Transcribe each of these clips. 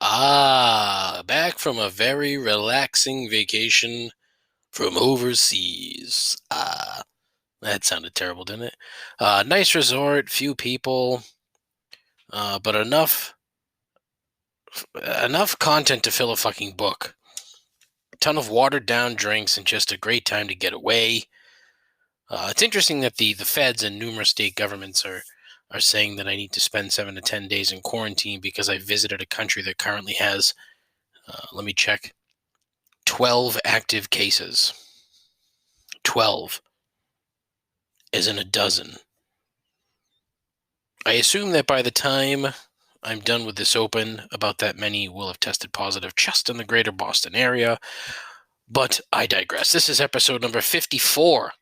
Back from a very relaxing vacation from overseas. That sounded terrible, didn't it? Nice resort, few people, but enough content to fill a fucking book. A ton of watered down drinks and just a great time to get away. It's interesting that the feds and numerous state governments are saying that I need to spend 7 to 10 days in quarantine because I visited a country that currently has, let me check, 12 active cases. 12, as in a dozen. I assume that by the time I'm done with this open, about that many will have tested positive just in the greater Boston area. But I digress. This is episode number 54,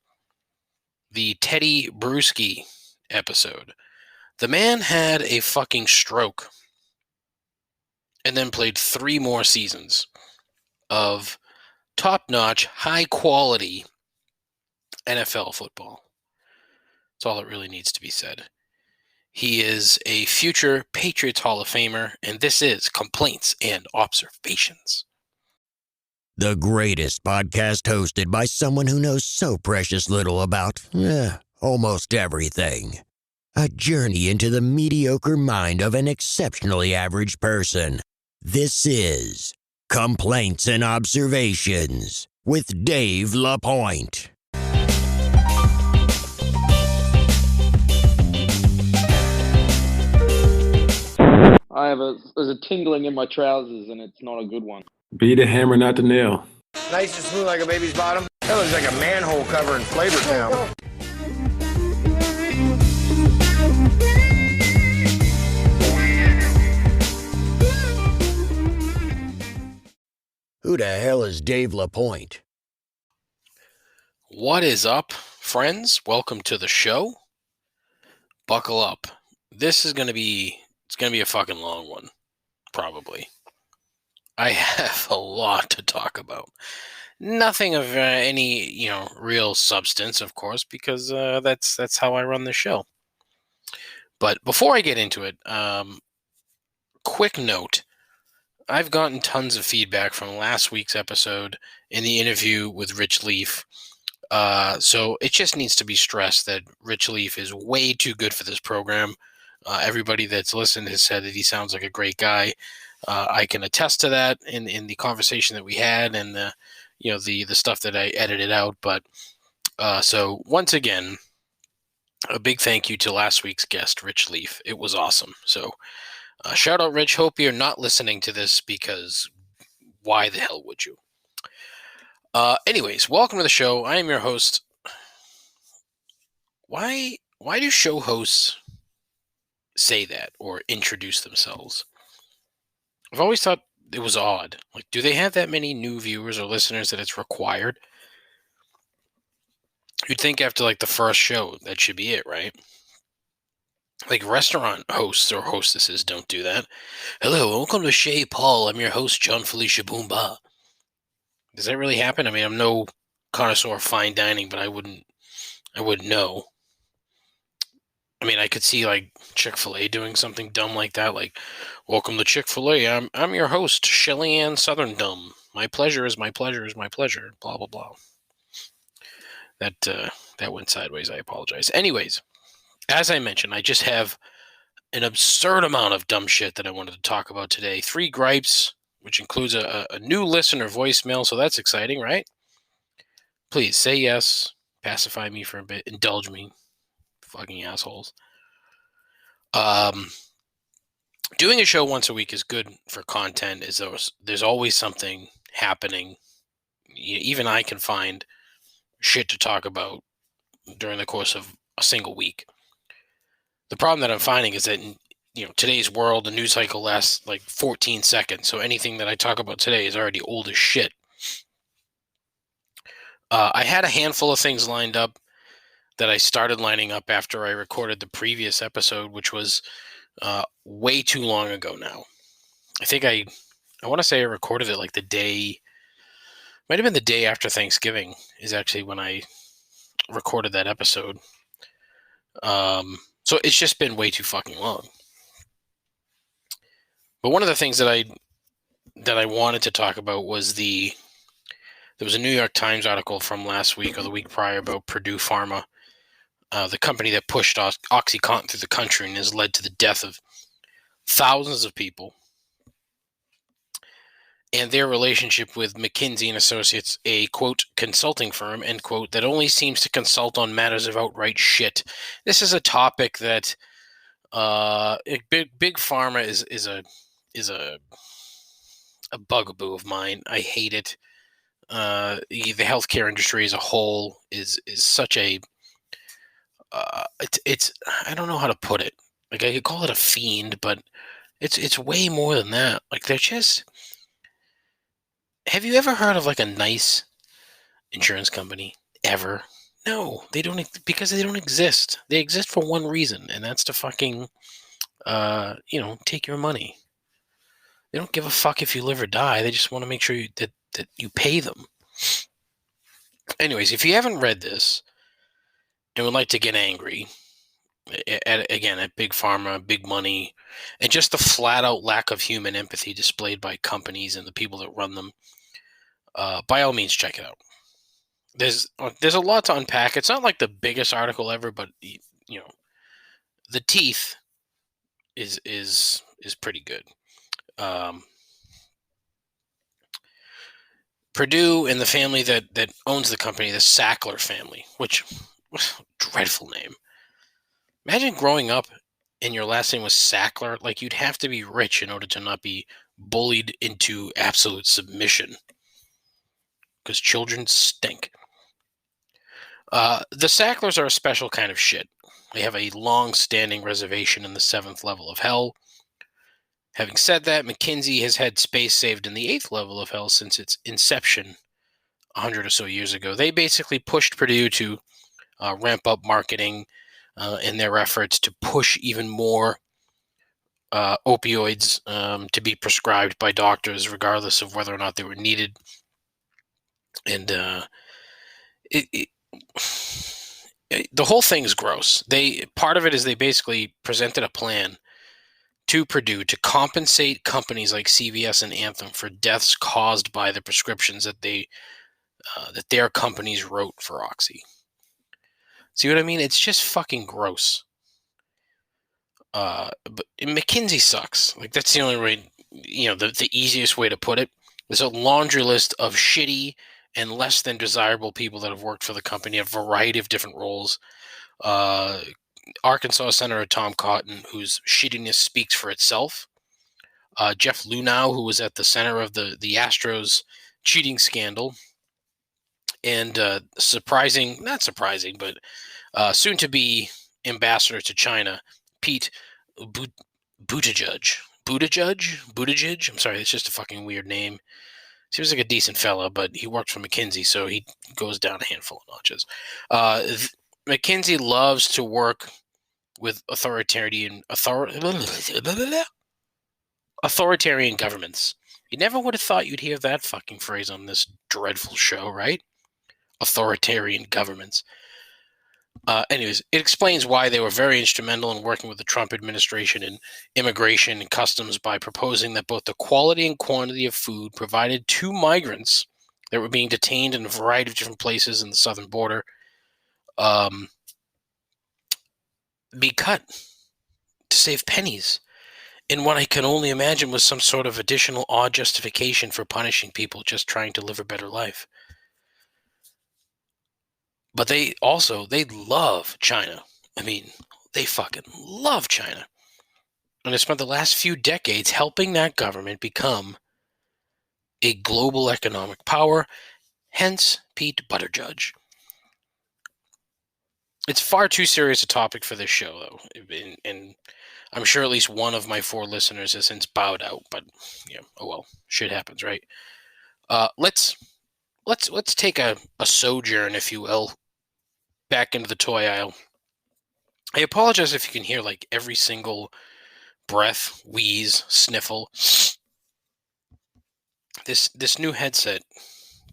the Teddy Bruschi episode. The man had a fucking stroke and then played 3 more seasons of top-notch, high-quality NFL football. That's all that really needs to be said. He is a future Patriots Hall of Famer, and this is Complaints and Observations. The greatest podcast hosted by someone who knows so precious little about almost everything. A journey into the mediocre mind of an exceptionally average person. This is Complaints and Observations with Dave LaPointe. There's a tingling in my trousers, and it's not a good one. Be the hammer, not the nail. Nice and smooth like a baby's bottom. That looks like a manhole cover in Flavor Town. Who the hell is Dave LaPointe? What is up, friends? Welcome to the show. Buckle up. This is going to be a fucking long one, probably. I have a lot to talk about. Nothing of any, real substance, of course, because that's how I run the show. But before I get into it, quick note. I've gotten tons of feedback from last week's episode in the interview with Rich Leaf. So it just needs to be stressed that Rich Leaf is way too good for this program. Everybody that's listened has said that he sounds like a great guy. I can attest to that in the conversation that we had and the stuff that I edited out. But so once again, a big thank you to last week's guest, Rich Leaf. It was awesome. So shout out, Rich. Hope you're not listening to this because why the hell would you? Anyways, welcome to the show. I am your host. Why do show hosts say that or introduce themselves? I've always thought it was odd. Like, do they have that many new viewers or listeners that it's required? You'd think after like the first show, that should be it, right? Like restaurant hosts or hostesses don't do that. Hello, welcome to Chez Paul. I'm your host, John Felicia Boomba. Does that really happen? I mean, I'm no connoisseur of fine dining, but I wouldn't know. I mean, I could see like Chick-fil-A doing something dumb like that, like, welcome to Chick-fil-A. I'm your host, Shelly Ann Southern-Dumb. My pleasure is my pleasure is my pleasure. Blah, blah, blah. That went sideways. I apologize. Anyways, as I mentioned, I just have an absurd amount of dumb shit that I wanted to talk about today. 3 gripes, which includes a new listener voicemail, so that's exciting, right? Please say yes. Pacify me for a bit. Indulge me. Fucking assholes. Doing a show once a week is good for content. There's always something happening. Even I can find shit to talk about during the course of a single week. The problem that I'm finding is that in today's world, the news cycle lasts like 14 seconds. So anything that I talk about today is already old as shit. I had a handful of things lined up that I started lining up after I recorded the previous episode, which was way too long ago now. I think I want to say I recorded it like the day, might have been the day after Thanksgiving is actually when I recorded that episode. So it's just been way too fucking long. But one of the things that I that I wanted to talk about was there was a New York Times article from last week or the week prior about Purdue Pharma, the company that pushed OxyContin through the country and has led to the death of thousands of people, and their relationship with McKinsey and Associates, a, quote, consulting firm, end quote, that only seems to consult on matters of outright shit. This is a topic that big pharma is a bugaboo of mine. I hate it. The healthcare industry as a whole is such a it's I don't know how to put it. Like, I could call it a fiend, but it's way more than that. Like, they're just. Have you ever heard of like a nice insurance company ever? No, they don't, because they don't exist. They exist for one reason, and that's to fucking take your money. They don't give a fuck if you live or die. They just want to make sure that you pay them. Anyways, if you haven't read this and would like to get angry at big pharma, big money, and just the flat out lack of human empathy displayed by companies and the people that run them, by all means, check it out. There's a lot to unpack. It's not like the biggest article ever, but the teeth is pretty good. Purdue and the family that owns the company, the Sackler family, which dreadful name. Imagine growing up and your last name was Sackler. Like, you'd have to be rich in order to not be bullied into absolute submission, because children stink. The Sacklers are a special kind of shit. They have a long-standing reservation in the 7th level of hell. Having said that, McKinsey has had space saved in the 8th level of hell since its inception 100 or so years ago. They basically pushed Purdue to ramp up marketing in their efforts to push even more opioids to be prescribed by doctors, regardless of whether or not they were needed. And the whole thing is gross. Part of it is they basically presented a plan to Purdue to compensate companies like CVS and Anthem for deaths caused by the prescriptions that their companies wrote for Oxy. See what I mean? It's just fucking gross. But McKinsey sucks. Like, that's the only way, the easiest way to put it. There's a laundry list of shitty and less than desirable people that have worked for the company, a variety of different roles. Arkansas Senator Tom Cotton, whose shittiness speaks for itself. Jeff Lunau, who was at the center of the Astros cheating scandal. And not surprising, but soon to be ambassador to China, Pete Buttigieg. I'm sorry, it's just a fucking weird name. Seems like a decent fella, but he worked for McKinsey, so he goes down a handful of notches. McKinsey loves to work with authoritarian governments. You never would have thought you'd hear that fucking phrase on this dreadful show, right? Authoritarian governments. Anyways, it explains why they were very instrumental in working with the Trump administration in immigration and customs by proposing that both the quality and quantity of food provided to migrants that were being detained in a variety of different places in the southern border be cut to save pennies in what I can only imagine was some sort of additional odd justification for punishing people just trying to live a better life. But they love China. I mean, they fucking love China. And they spent the last few decades helping that government become a global economic power, hence Pete Buttigieg. It's far too serious a topic for this show, though. And I'm sure at least one of my 4 listeners has since bowed out, but oh well, shit happens, right? Let's take a sojourn, if you will, back into the toy aisle. I apologize if you can hear like every single breath, wheeze, sniffle. This new headset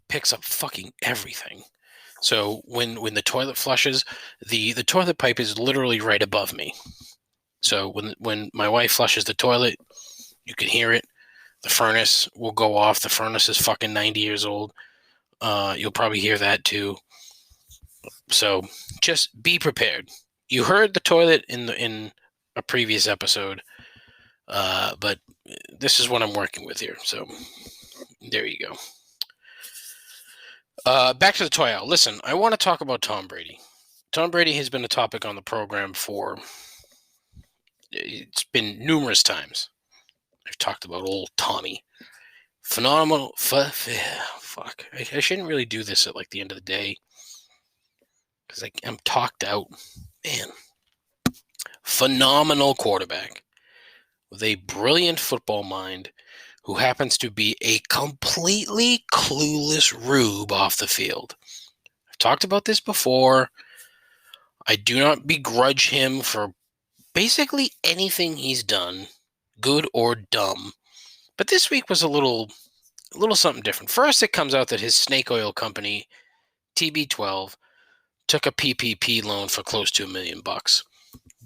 picks up fucking everything. So when the toilet flushes, the toilet pipe is literally right above me. So when my wife flushes the toilet, you can hear it. The furnace will go off. The furnace is fucking 90 years old. You'll probably hear that too. So just be prepared. You heard the toilet in a previous episode, but this is what I'm working with here. So there you go. Back to the toy aisle. Listen, I want to talk about Tom Brady. Tom Brady has been a topic on the program it's been numerous times. I've talked about old Tommy. Phenomenal. Fuck. I shouldn't really do this at like the end of the day because I'm talked out. Man. Phenomenal quarterback with a brilliant football mind who happens to be a completely clueless rube off the field. I've talked about this before. I do not begrudge him for basically anything he's done, good or dumb. But this week was a little something different. First, it comes out that his snake oil company, TB12, took a PPP loan for close to $1 million.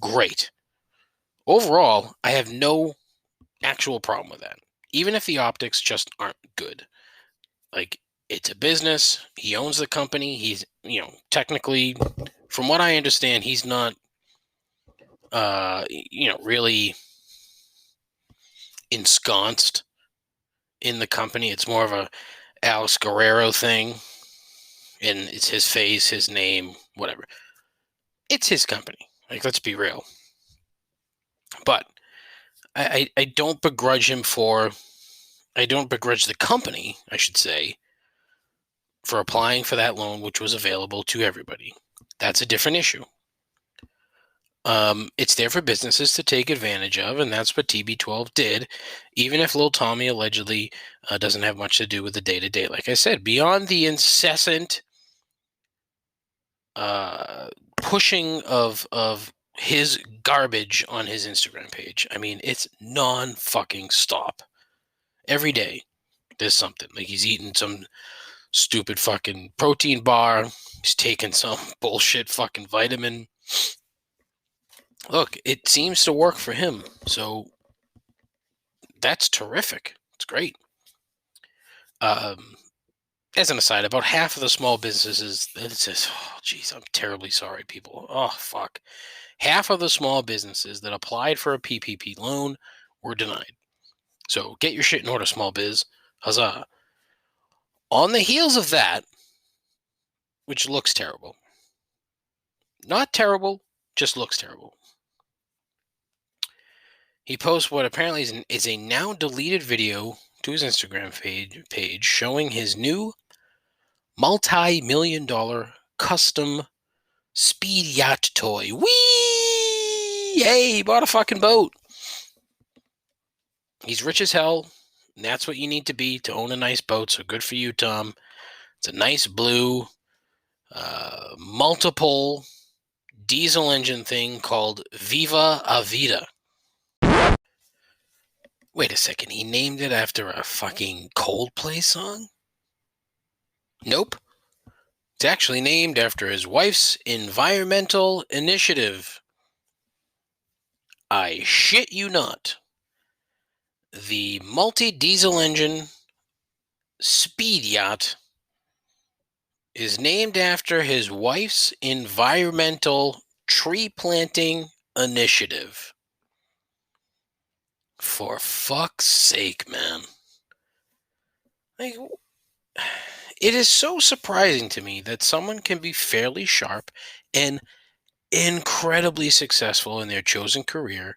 Great. Overall, I have no actual problem with that. Even if the optics just aren't good. Like, it's a business. He owns the company. He's, technically, from what I understand, he's not, really ensconced in the company. It's more of a Alex Guerrero thing. And it's his face, his name, whatever. It's his company. Like, let's be real. But I don't begrudge him I don't begrudge the company, I should say, for applying for that loan, which was available to everybody. That's a different issue. It's there for businesses to take advantage of, and that's what TB12 did, even if Lil Tommy allegedly doesn't have much to do with the day-to-day. Like I said, beyond the incessant pushing of his garbage on his Instagram page. I mean, it's non-fucking stop. Every day, there's something. Like, he's eating some stupid fucking protein bar. He's taking some bullshit fucking vitamin. Look, it seems to work for him. So that's terrific. It's great. As an aside, about half of the small businesses, I'm terribly sorry, people. Oh, fuck. Half of the small businesses that applied for a PPP loan were denied. So get your shit in order, small biz. Huzzah. On the heels of that, which looks terrible. Not terrible, just looks terrible. He posts what apparently is a now deleted video to his Instagram page showing his new multi-million-dollar custom speed yacht toy. Whee! Hey, he bought a fucking boat. He's rich as hell, and that's what you need to be to own a nice boat, so good for you, Tom. It's a nice blue, multiple diesel engine thing called Viva a Vida. Wait a second, he named it after a fucking Coldplay song? Nope. It's actually named after his wife's environmental initiative. I shit you not. The multi-diesel engine speed yacht is named after his wife's environmental tree planting initiative. For fuck's sake, man. Like, it is so surprising to me that someone can be fairly sharp and incredibly successful in their chosen career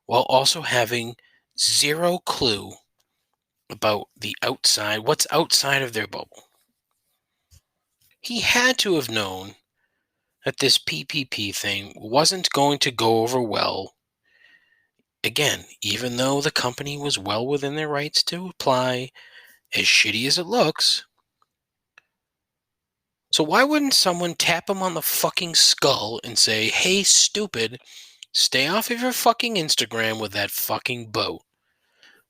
while also having zero clue about what's outside of their bubble. He had to have known that this PPP thing wasn't going to go over well. Again, even though the company was well within their rights to apply, as shitty as it looks. So why wouldn't someone tap him on the fucking skull and say, hey, stupid, stay off of your fucking Instagram with that fucking boat?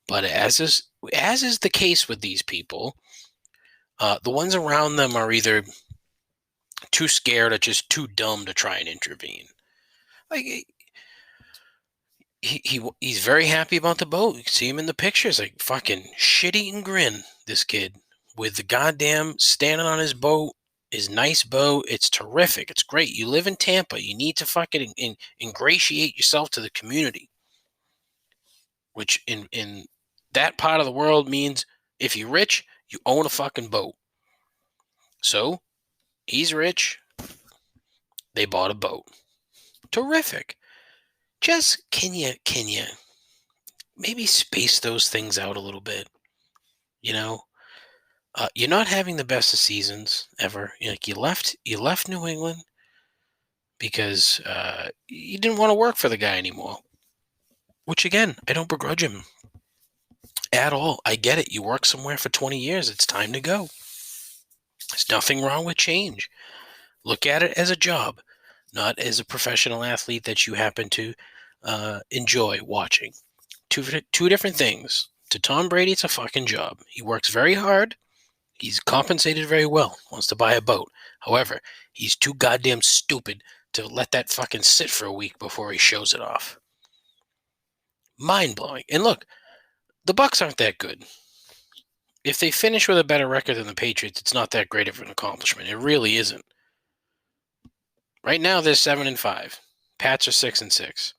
But as is the case with these people, the ones around them are either too scared or just too dumb to try and intervene. Like, he's very happy about the boat. You can see him in the pictures, like fucking shit-eating grin. This kid with the goddamn standing on his boat, his nice boat. It's terrific. It's great. You live in Tampa. You need to fucking ingratiate yourself to the community, which in that part of the world means if you're rich, you own a fucking boat. So he's rich. They bought a boat. Terrific. Just can you maybe space those things out a little bit? You know, you're not having the best of seasons ever. Like you left New England because you didn't want to work for the guy anymore. Which again, I don't begrudge him at all. I get it. You work somewhere for 20 years. It's time to go. There's nothing wrong with change. Look at it as a job, not as a professional athlete that you happen to enjoy watching. Two different things. To Tom Brady, it's a fucking job. He works very hard. He's compensated very well. Wants to buy a boat. However, he's too goddamn stupid to let that fucking sit for a week before he shows it off. Mind-blowing. And look, the Bucs aren't that good. If they finish with a better record than the Patriots, it's not that great of an accomplishment. It really isn't. Right now, they're 7-5. Pats are 6-6.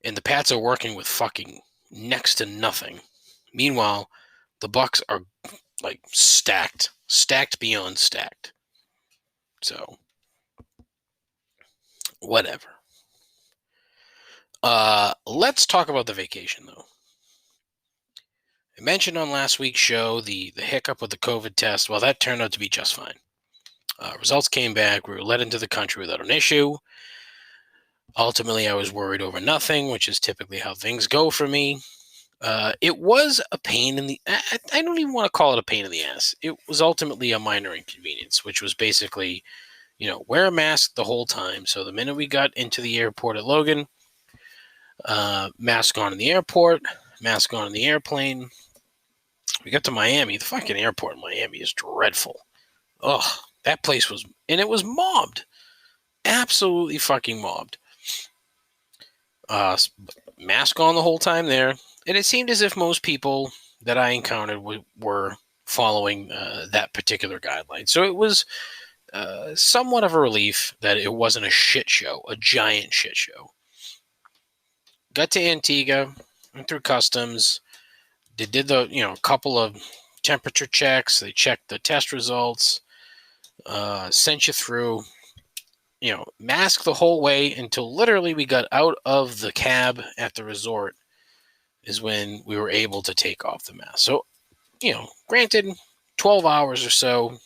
And the Pats are working with fucking next to nothing. Meanwhile, the Bucs are like stacked beyond stacked. So, whatever. Let's talk about the vacation, though. I mentioned on last week's show the hiccup with the COVID test. Well, that turned out to be just fine. Results came back. We were let into the country without an issue. Ultimately, I was worried over nothing, which is typically how things go for me. It was a pain in the... I don't even want to call it a pain in the ass. It was ultimately a minor inconvenience, which was basically, wear a mask the whole time. So the minute we got into the airport at Logan, mask on in the airport, mask on in the airplane. We got to Miami. The fucking airport in Miami is dreadful. Ugh, that place was... And it was mobbed. Absolutely fucking mobbed. Mask on the whole time there. And it seemed as if most people that I encountered were following that particular guideline. So it was somewhat of a relief that it wasn't a shit show, a giant shit show. Got to Antigua, went through customs. They did a couple of temperature checks. They checked the test results, sent you through. Mask the whole way until literally we got out of the cab at the resort is when we were able to take off the mask. So, granted, 12 hours or so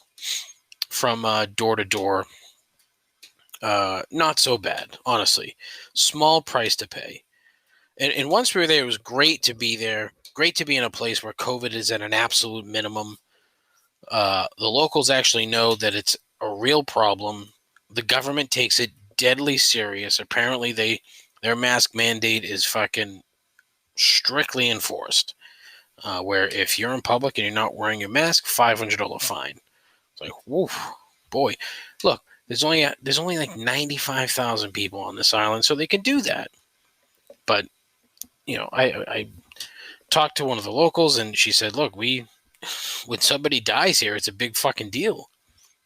from door to door. Not so bad, honestly. Small price to pay. And once we were there, it was great to be there. Great to be in a place where COVID is at an absolute minimum. The locals actually know that it's a real problem. The government takes it deadly serious. Apparently, their mask mandate is fucking strictly enforced. Where if you're in public and you're not wearing your mask, $500 fine. It's like, woof, boy. Look, there's only like 95,000 people on this island, so they can do that. But I talked to one of the locals, and she said, "Look, when somebody dies here, it's a big fucking deal.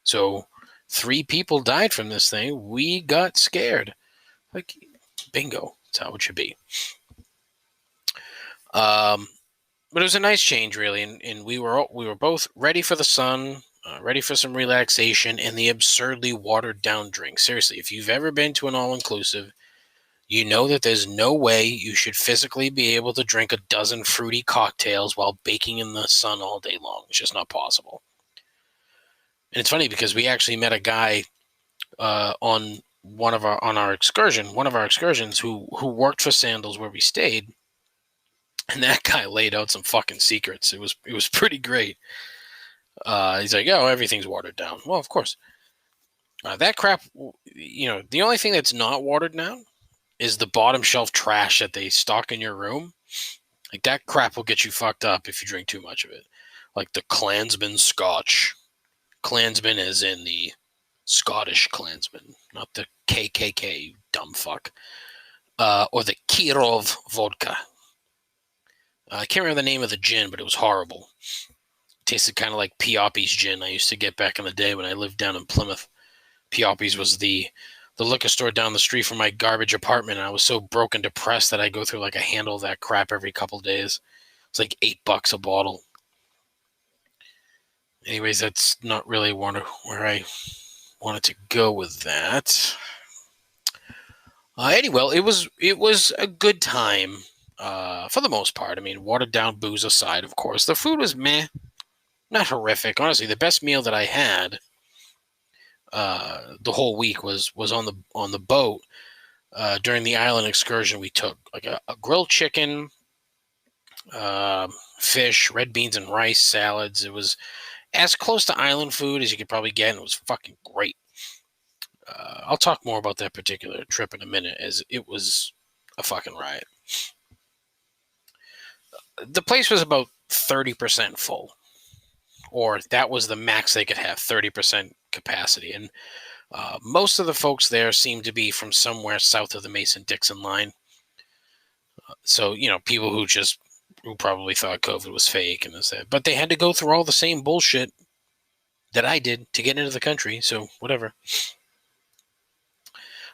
So 3 people died from this thing. We got scared. Like, bingo. That's how it should be." But it was a nice change, really, and we were both ready for the sun, ready for some relaxation, and the absurdly watered down drink. Seriously, if you've ever been to an all-inclusive, you know that there's no way you should physically be able to drink a dozen fruity cocktails while baking in the sun all day long. It's just not possible. And it's funny because we actually met a guy on one of our excursions who worked for Sandals where we stayed, and that guy laid out some fucking secrets. It was pretty great. He's like, "Oh, everything's watered down." Well, of course. That crap, the only thing that's not watered down is the bottom shelf trash that they stock in your room. Like, that crap will get you fucked up if you drink too much of it. Like the Klansman Scotch. Klansman as in the Scottish Klansman, not the KKK, dumb fuck. or the Kirov vodka. I can't remember the name of the gin, but it was horrible. It tasted kind of like Pioppi's gin I used to get back in the day when I lived down in Plymouth. Pioppi's was the liquor store down the street from my garbage apartment, and I was so broke and depressed that I go through like a handle of that crap every couple of days. It's like $8 a bottle. Anyways, that's not really where I wanted to go with that. Anyway, it was a good time for the most part. I mean, watered down booze aside, of course. The food was meh, not horrific. Honestly, the best meal that I had the whole week was on the boat during the island excursion we took. Like a grilled chicken, fish, red beans and rice, salads. It was as close to island food as you could probably get, and it was fucking great. I'll talk more about that particular trip in a minute, as it was a fucking riot. The place was about 30% full, or that was the max they could have, 30% capacity. And most of the folks there seemed to be from somewhere south of the Mason-Dixon line. So, people who probably thought COVID was fake and this, that. But they had to go through all the same bullshit that I did to get into the country, so whatever.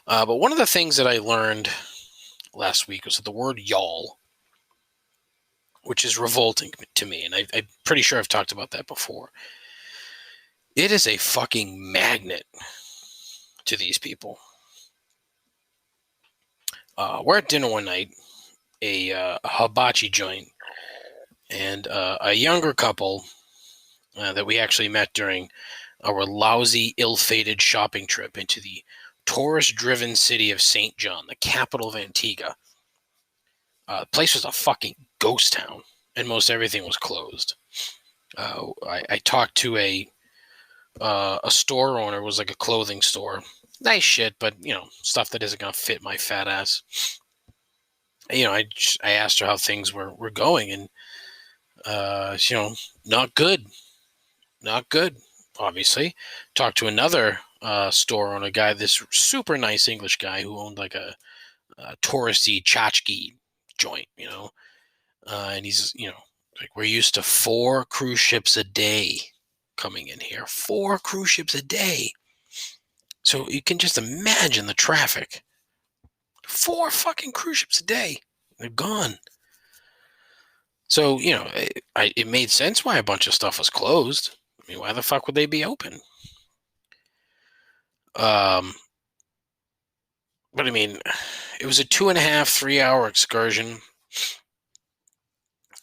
But one of the things that I learned last week was the word y'all, which is revolting to me, and I'm pretty sure I've talked about that before. It is a fucking magnet to these people. We're at dinner one night, a hibachi joint, and a younger couple that we actually met during our lousy, ill-fated shopping trip into the tourist-driven city of St. John, the capital of Antigua. The place was a fucking ghost town, and most everything was closed. I talked to a store owner. It was like a clothing store. Nice shit, but, stuff that isn't going to fit my fat ass. I asked her how things were going, and, not good. Not good, obviously. Talked to another store owner guy, this super nice English guy who owned like a touristy tchotchke joint, and he's, like, we're used to 4 cruise ships a day coming in here. 4 cruise ships a day. So you can just imagine the traffic. 4 fucking cruise ships a day. They're gone. So, it made sense why a bunch of stuff was closed. I mean, why the fuck would they be open? But I mean, it was a 2.5, 3-hour excursion.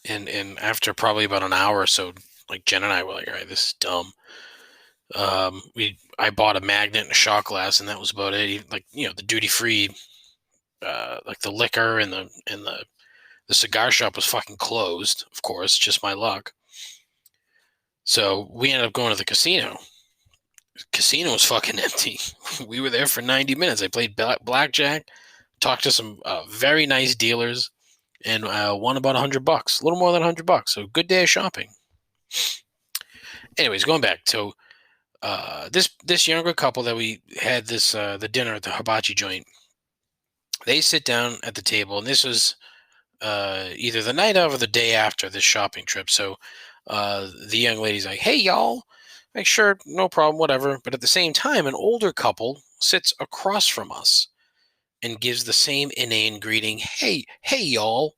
And after probably about an hour or so, like, Jen and I were like, all right, this is dumb. I bought a magnet and a shot glass, and that was about it. Like, the duty free, like the liquor and the cigar shop was fucking closed. Of course, just my luck. So we ended up going to the casino. The casino was fucking empty. We were there for 90 minutes. I played blackjack, talked to some very nice dealers, and won about $100, a little more than $100. So good day of shopping. Anyways, going back to this younger couple that we had the dinner at the hibachi joint. They sit down at the table, and this was either the night of or the day after this shopping trip. So the young lady's like, "Hey, y'all." Like, sure, no problem, whatever. But at the same time, an older couple sits across from us and gives the same inane greeting, hey, y'all.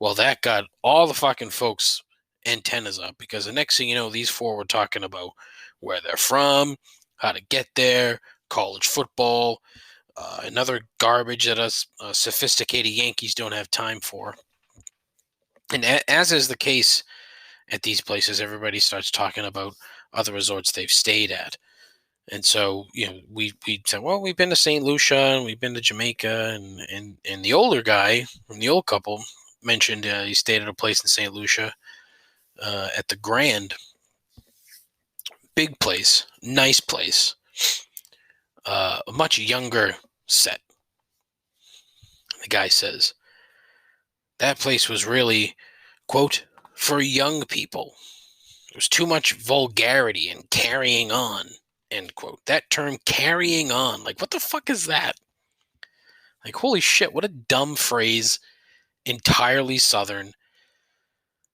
Well, that got all the fucking folks' antennas up, because the next thing you know, these 4 were talking about where they're from, how to get there, college football, another garbage that us sophisticated Yankees don't have time for. And as is the case at these places, everybody starts talking about other resorts they've stayed at. And so, we said, well, we've been to St. Lucia and we've been to Jamaica, and the older guy from the old couple mentioned he stayed at a place in St. Lucia at the Grand. Big place, nice place, a much younger set. The guy says that place was really, quote, for young people. There's too much vulgarity and carrying on, end quote. That term, carrying on, like, what the fuck is that? Like, holy shit, what a dumb phrase. Entirely Southern.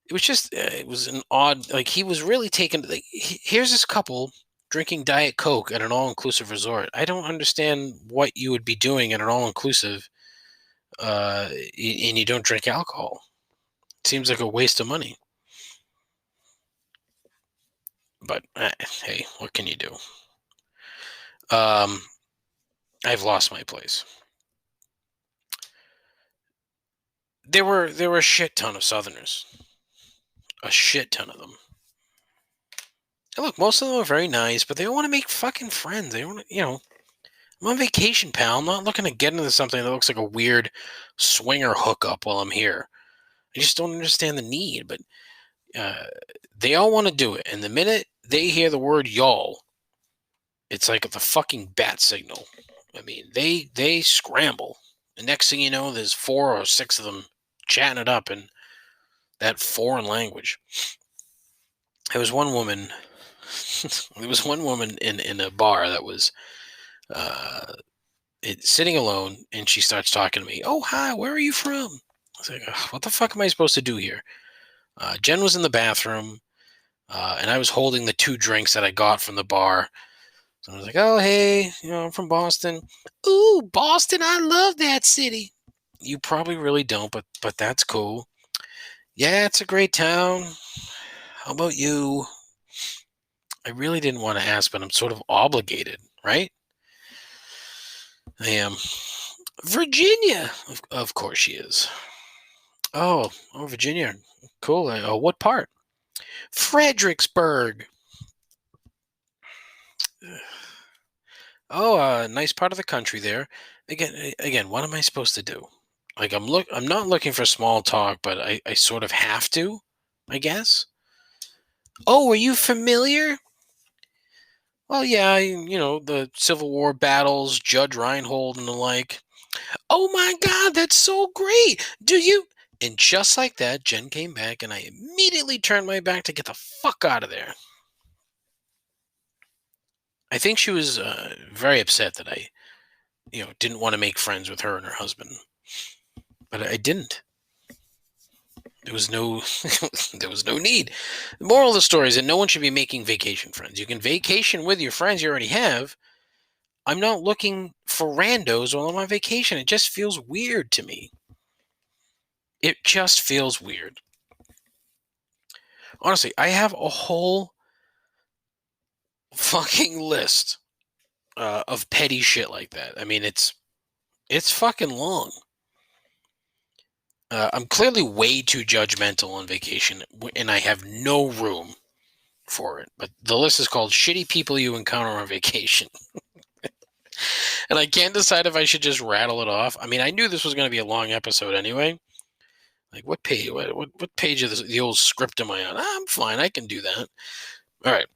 It was an odd, like, he was really taken, like, here's this couple drinking Diet Coke at an all-inclusive resort. I don't understand what you would be doing at an all-inclusive, and you don't drink alcohol. It seems like a waste of money. But, hey, what can you do? I've lost my place. There were a shit ton of Southerners. A shit ton of them. And look, most of them are very nice, but they don't want to make fucking friends. They don't, I'm on vacation, pal. I'm not looking to get into something that looks like a weird swinger hookup while I'm here. I just don't understand the need, but they all want to do it. And the minute they hear the word y'all, it's like the fucking bat signal. I mean, they scramble. The next thing you know, there's 4 or 6 of them chatting it up in that foreign language. There was one woman. There was one woman in a bar that was sitting alone, and she starts talking to me. Oh, hi, where are you from? I was like, what the fuck am I supposed to do here? Jen was in the bathroom, and I was holding the 2 drinks that I got from the bar. So I was like, oh, hey, I'm from Boston. Ooh, Boston, I love that city. You probably really don't, but that's cool. Yeah, it's a great town. How about you? I really didn't want to ask, but I'm sort of obligated, right? I am. Virginia. Of course she is. Oh, Virginia. Cool. What part? Fredericksburg. Oh, nice part of the country there. Again, what am I supposed to do? Like, I'm not looking for small talk, but I sort of have to, I guess. Oh, are you familiar? Well, yeah, the Civil War battles, Judge Reinhold and the like. Oh my God, that's so great. Do you? And just like that, Jen came back, and I immediately turned my back to get the fuck out of there. I think she was very upset that I, didn't want to make friends with her and her husband. But I didn't. There was no, there was no need. The moral of the story is that no one should be making vacation friends. You can vacation with your friends you already have. I'm not looking for randos while I'm on vacation. It just feels weird to me. It just feels weird. Honestly, I have a whole fucking list of petty shit like that. I mean, it's fucking long. I'm clearly way too judgmental on vacation, and I have no room for it. But the list is called Shitty People You Encounter on Vacation. And I can't decide if I should just rattle it off. I mean, I knew this was going to be a long episode anyway. Like, what page? What page of the old script am I on? I'm fine. I can do that. All right.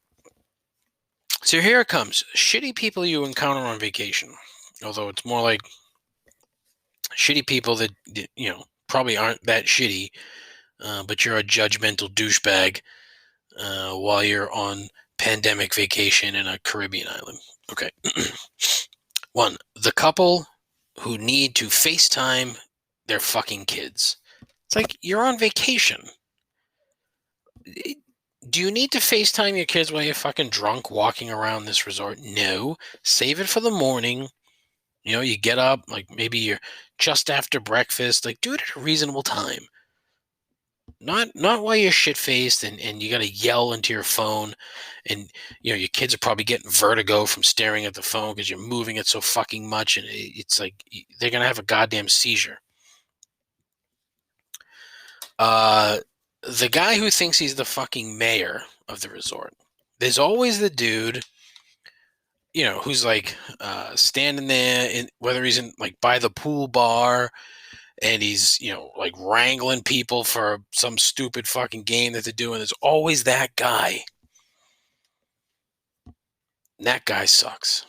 So here it comes. Shitty people you encounter on vacation. Although it's more like shitty people that, probably aren't that shitty, but you're a judgmental douchebag while you're on pandemic vacation in a Caribbean island. Okay. 1, the couple who need to FaceTime their fucking kids. It's like, you're on vacation. Do you need to FaceTime your kids while you're fucking drunk walking around this resort? No. Save it for the morning. You get up, like maybe you're just after breakfast. Like, do it at a reasonable time. Not while you're shit-faced and you got to yell into your phone. And, your kids are probably getting vertigo from staring at the phone because you're moving it so fucking much. And it's like they're going to have a goddamn seizure. The guy who thinks he's the fucking mayor of the resort. There's always the dude, who's like standing there, whether he's in like by the pool bar and he's, like wrangling people for some stupid fucking game that they're doing. There's always that guy. And that guy sucks.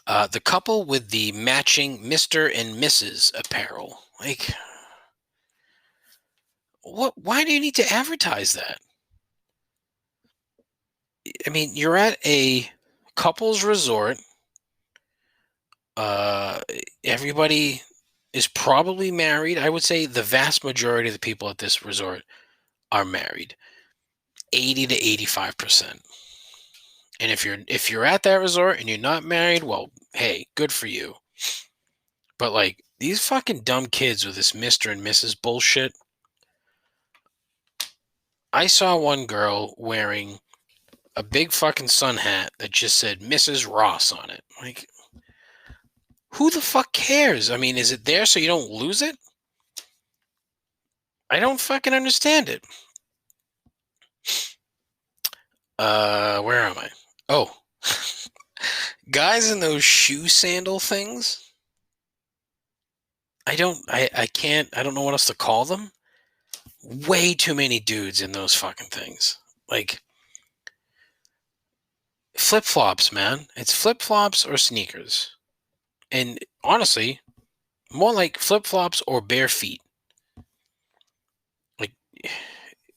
The couple with the matching Mr. and Mrs. apparel. Like, what? Why do you need to advertise that? I mean, you're at a couple's resort. Everybody is probably married. I would say the vast majority of the people at this resort are married. 80 to 85%. And if you're at that resort and you're not married, well, hey, good for you. But like these fucking dumb kids with this Mr. and Mrs. bullshit. I saw one girl wearing a big fucking sun hat that just said Mrs. Ross on it. Like, who the fuck cares? I mean, is it there so you don't lose it? I don't fucking understand it. Where am I? Oh. Guys in those shoe sandal things. I don't know what else to call them. Way too many dudes in those fucking things. Like, flip-flops, man. It's flip-flops or sneakers. And honestly, more like flip-flops or bare feet. Like,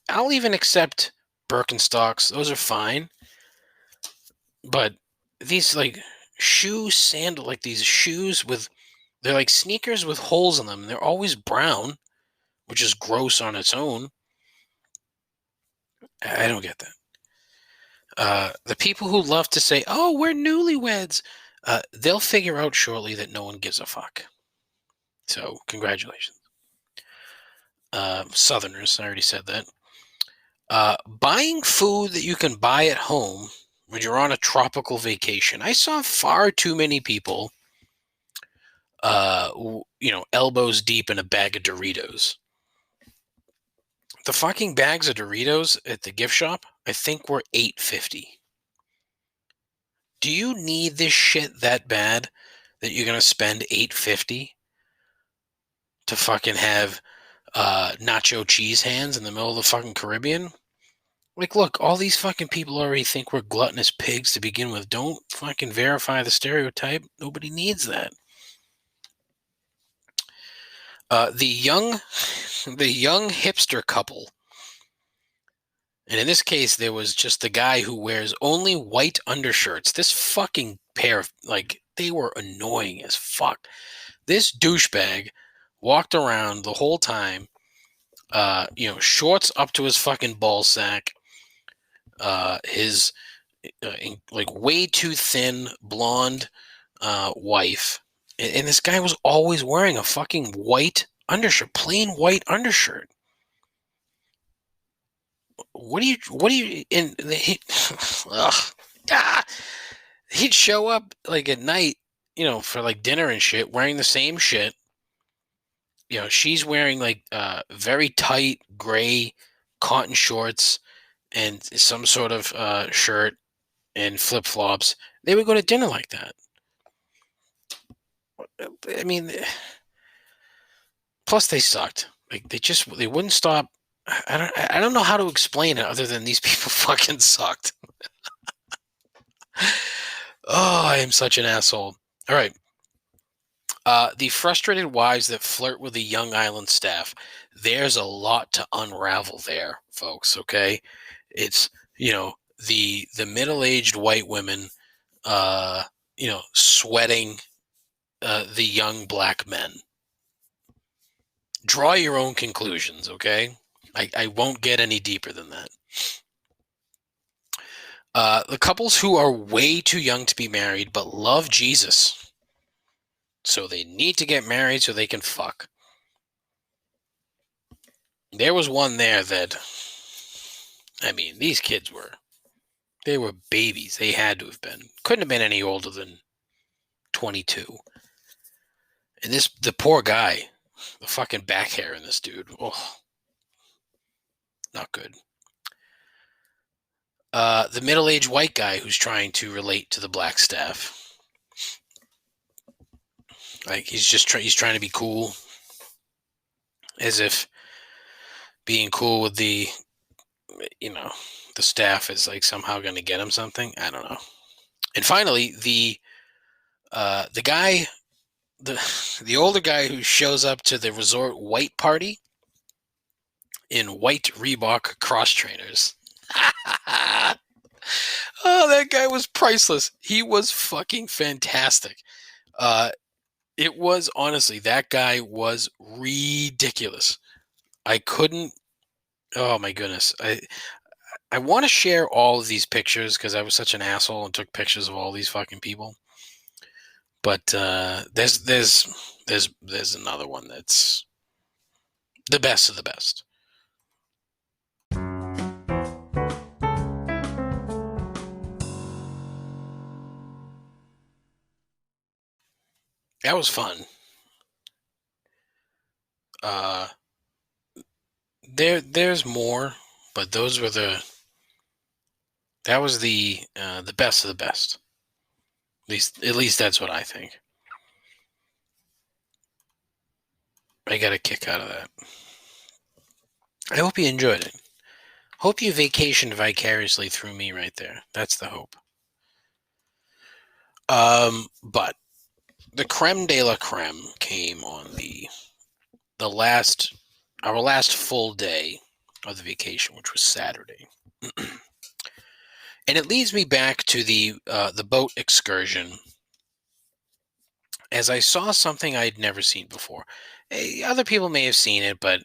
I'll even accept Birkenstocks. Those are fine. But these, like, like these shoes with, they're like sneakers with holes in them. They're always brown, which is gross on its own. I don't get that. The people who love to say, oh, we're newlyweds, they'll figure out shortly that no one gives a fuck. So, congratulations. Southerners, I already said that. Buying food that you can buy at home when you're on a tropical vacation. I saw far too many people, elbows deep in a bag of Doritos. The fucking bags of Doritos at the gift shop, I think were $8.50. Do you need this shit that bad that you're gonna spend $8.50 to fucking have nacho cheese hands in the middle of the fucking Caribbean? Like, look, all these fucking people already think we're gluttonous pigs to begin with. Don't fucking verify the stereotype. Nobody needs that. The young hipster couple, and in this case, there was just the guy who wears only white undershirts. This fucking pair of, like, they were annoying as fuck. This douchebag walked around the whole time, shorts up to his fucking ball sack, his like way too thin blonde wife, and this guy was always wearing a fucking white undershirt, plain white undershirt. What do you in the he'd show up like at night, for like dinner and shit, wearing the same shit. She's wearing like very tight gray cotton shorts and some sort of shirt and flip-flops. They would go to dinner like that. I mean, plus they sucked. Like they wouldn't stop. I don't know how to explain it other than these people fucking sucked. Oh, I am such an asshole. All right. The frustrated wives that flirt with the young island staff. There's a lot to unravel there, folks. Okay, it's the middle-aged white women, sweating the young black men. Draw your own conclusions, okay? I won't get any deeper than that. The couples who are way too young to be married but love Jesus. So they need to get married so they can fuck. There was one there that, I mean, these kids they were babies. They had to have been. Couldn't have been any older than 22. And the poor guy, the fucking back hair in this dude, oh, not good. The middle-aged white guy who's trying to relate to the black staff. Like, he's trying to be cool, as if being cool with the staff is like somehow going to get him something. I don't know. And finally, the guy, the older guy who shows up to the resort white party in white Reebok cross trainers. Oh, that guy was priceless. He was fucking fantastic. It was honestly, that guy was ridiculous. I couldn't. Oh my goodness. I want to share all of these pictures because I was such an asshole and took pictures of all these fucking people. But there's another one that's the best of the best. That was fun. There's more, but those were that was the best of the best. At least that's what I think. I got a kick out of that. I hope you enjoyed it. Hope you vacationed vicariously through me right there. That's the hope. But the creme de la creme came on our last full day of the vacation, which was Saturday. And it leads me back to the boat excursion, as I saw something I'd never seen before. Other people may have seen it, but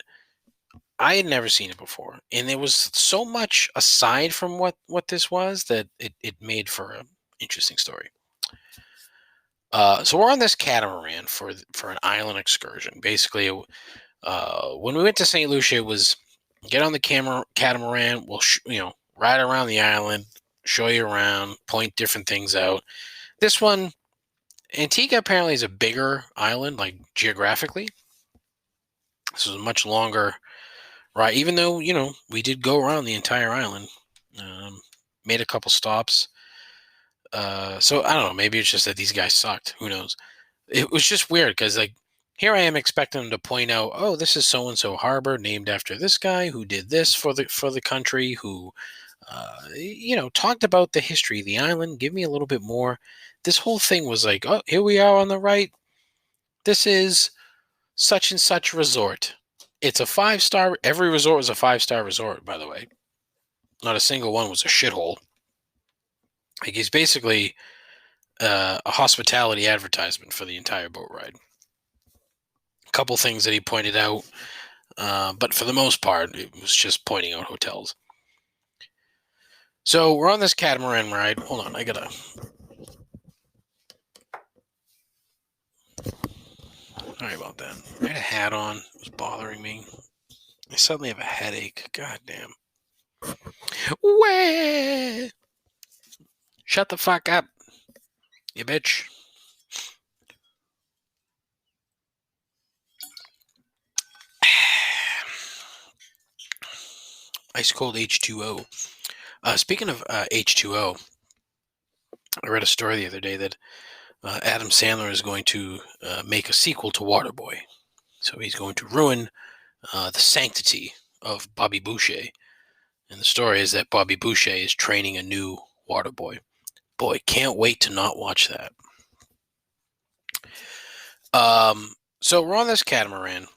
I had never seen it before. And there was so much aside from what this was that it made for an interesting story. So we're on this catamaran for an island excursion. Basically, when we went to St. Lucia, it was get on the catamaran. We'll ride around the island, show you around, point different things out. This one, Antigua apparently is a bigger island, like geographically. This was a much longer ride, even though we did go around the entire island. Made a couple stops. So I don't know. Maybe it's just that these guys sucked. Who knows? It was just weird because here I am expecting them to point out, oh, this is so and so harbor named after this guy who did this for the country, who talked about the history of the island. Give me a little bit more. This whole thing was like, oh, here we are on the right. This is such and such resort. It's a 5-star. Every resort was a 5-star resort, by the way. Not a single one was a shithole. Like, he's basically a hospitality advertisement for the entire boat ride. A couple things that he pointed out, but for the most part, it was just pointing out hotels. So we're on this catamaran ride. Hold on, I gotta. Sorry about that. I had a hat on. It was bothering me. I suddenly have a headache. God damn. Wah! Shut the fuck up, you bitch. Ice cold H2O. Speaking of H2O, I read a story the other day that Adam Sandler is going to make a sequel to Waterboy. So he's going to ruin the sanctity of Bobby Boucher. And the story is that Bobby Boucher is training a new Waterboy. Boy, can't wait to not watch that. So we're on this catamaran,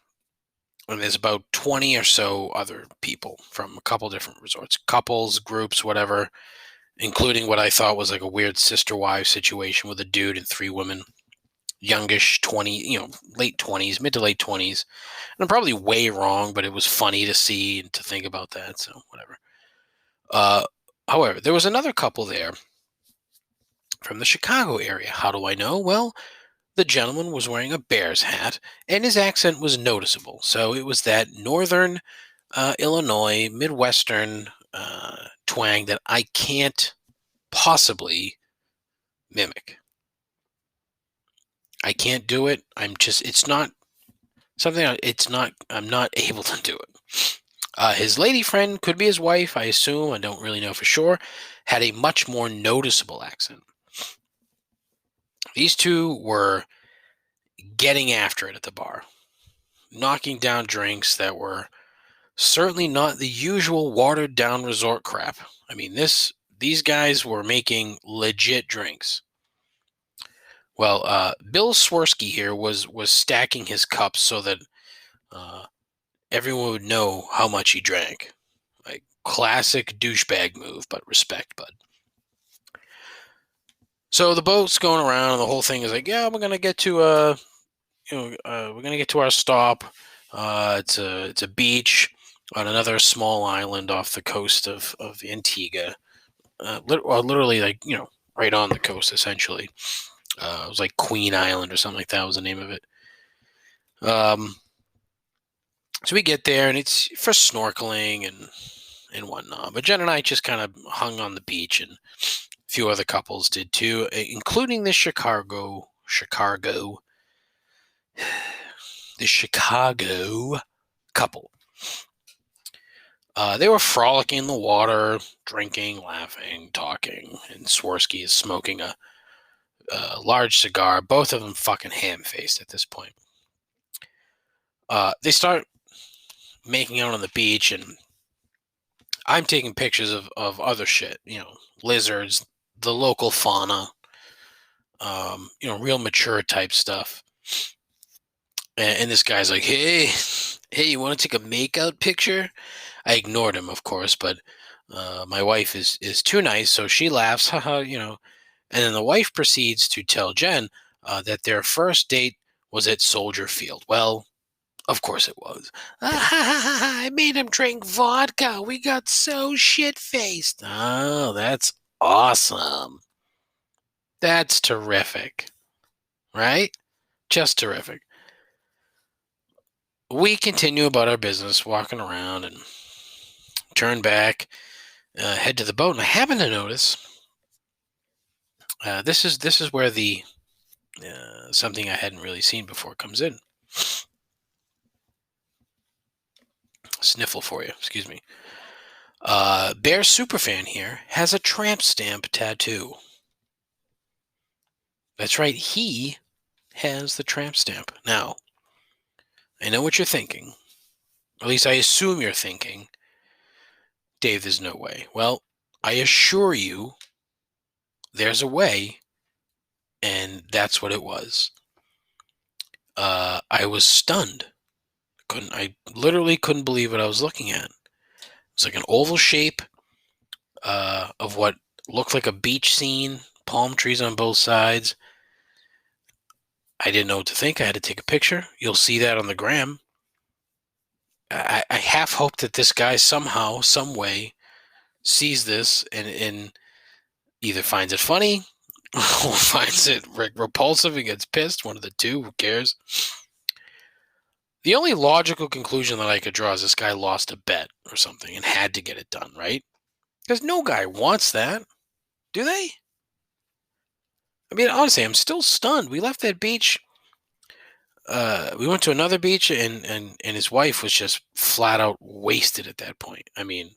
and there's about 20 or so other people from a couple different resorts, couples, groups, whatever, including what I thought was like a weird sister-wife situation with a dude and 3 women, youngish, 20, late 20s, mid to late 20s. And I'm probably way wrong, but it was funny to see and to think about that, so whatever. However, there was another couple there from the Chicago area. How do I know? Well, the gentleman was wearing a Bears hat, and his accent was noticeable. So it was that northern Illinois, Midwestern twang that I can't possibly mimic. I can't do it. I'm not able to do it. His lady friend, could be his wife, I assume, I don't really know for sure, had a much more noticeable accent. These two were getting after it at the bar, knocking down drinks that were certainly not the usual watered down resort crap. I mean, these guys were making legit drinks. Well, Bill Swirsky here was stacking his cups so that everyone would know how much he drank. Like, classic douchebag move, but respect, bud. So the boat's going around, and the whole thing is like, yeah, we're gonna get to we're gonna get to our stop. It's a beach on another small island off the coast of Antigua. Literally, like, right on the coast, essentially. It was like Queen Island or something like that was the name of it. So we get there, and it's for snorkeling and whatnot. But Jen and I just kind of hung on the beach, and a few other couples did too, including the Chicago, the Chicago couple. They were frolicking in the water, drinking, laughing, talking, and Swirsky is smoking a large cigar. Both of them fucking ham-faced at this point. They start making out on the beach, and I'm taking pictures of other shit, lizards, the local fauna, real mature type stuff. And this guy's like, hey, you want to take a make-out picture? I ignored him, of course, but my wife is too nice, so she laughs, haha, and then the wife proceeds to tell Jen that their first date was at Soldier Field. Well, of course it was. I made him drink vodka. We got so shit-faced. Oh, that's awesome. That's terrific. Right? Just terrific. We continue about our business, walking around, and turn back, head to the boat, and I happen to notice this is where the something I hadn't really seen before comes in. Sniffle for you, excuse me. Bear Superfan here has a tramp stamp tattoo. That's right, he has the tramp stamp. Now, I know what you're thinking. At least I assume you're thinking, Dave, there's no way. Well, I assure you, there's a way, and that's what it was. I was stunned. I literally couldn't believe what I was looking at. It's like an oval shape of what looked like a beach scene, palm trees on both sides. I didn't know what to think. I had to take a picture. You'll see that on the gram. I half hope that this guy somehow, some way, sees this and either finds it funny or finds it repulsive and gets pissed. One of the two. Who cares? The only logical conclusion that I could draw is this guy lost a bet or something and had to get it done, right? Because no guy wants that. Do they? I mean, honestly, I'm still stunned. We left that beach. We went to another beach, and his wife was just flat out wasted at that point. I mean,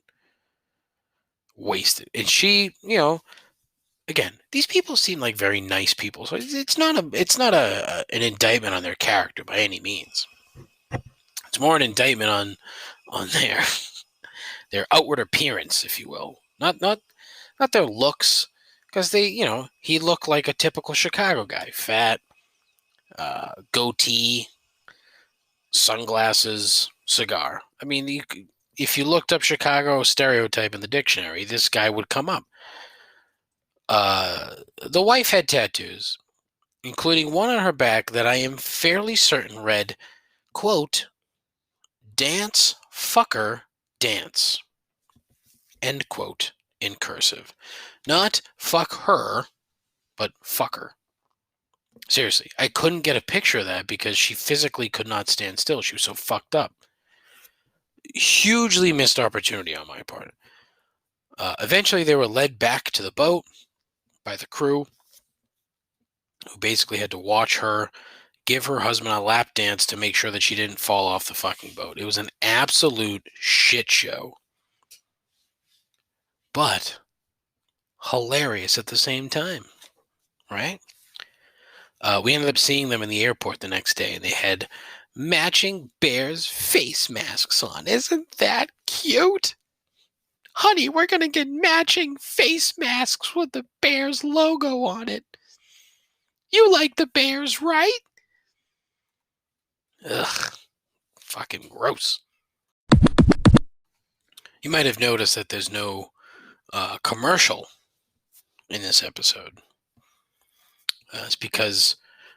wasted. And she, again, these people seem like very nice people. So it's not an indictment on their character by any means. It's more an indictment on their outward appearance, if you will. Not their looks, because he looked like a typical Chicago guy, fat, goatee, sunglasses, cigar. I mean, if you looked up Chicago stereotype in the dictionary, this guy would come up. The wife had tattoos, including one on her back that I am fairly certain read, quote, "Dance, fucker, dance," end quote, in cursive. Not fuck her, but fucker. Seriously, I couldn't get a picture of that because she physically could not stand still. She was so fucked up. Hugely missed opportunity on my part. Eventually, they were led back to the boat by the crew, who basically had to watch her give her husband a lap dance to make sure that she didn't fall off the fucking boat. It was an absolute shit show. But hilarious at the same time, right? We ended up seeing them in the airport the next day, and they had matching Bears face masks on. Isn't that cute? Honey, we're going to get matching face masks with the Bears logo on it. You like the Bears, right? Ugh, fucking gross. You might have noticed that there's no commercial in this episode. It's because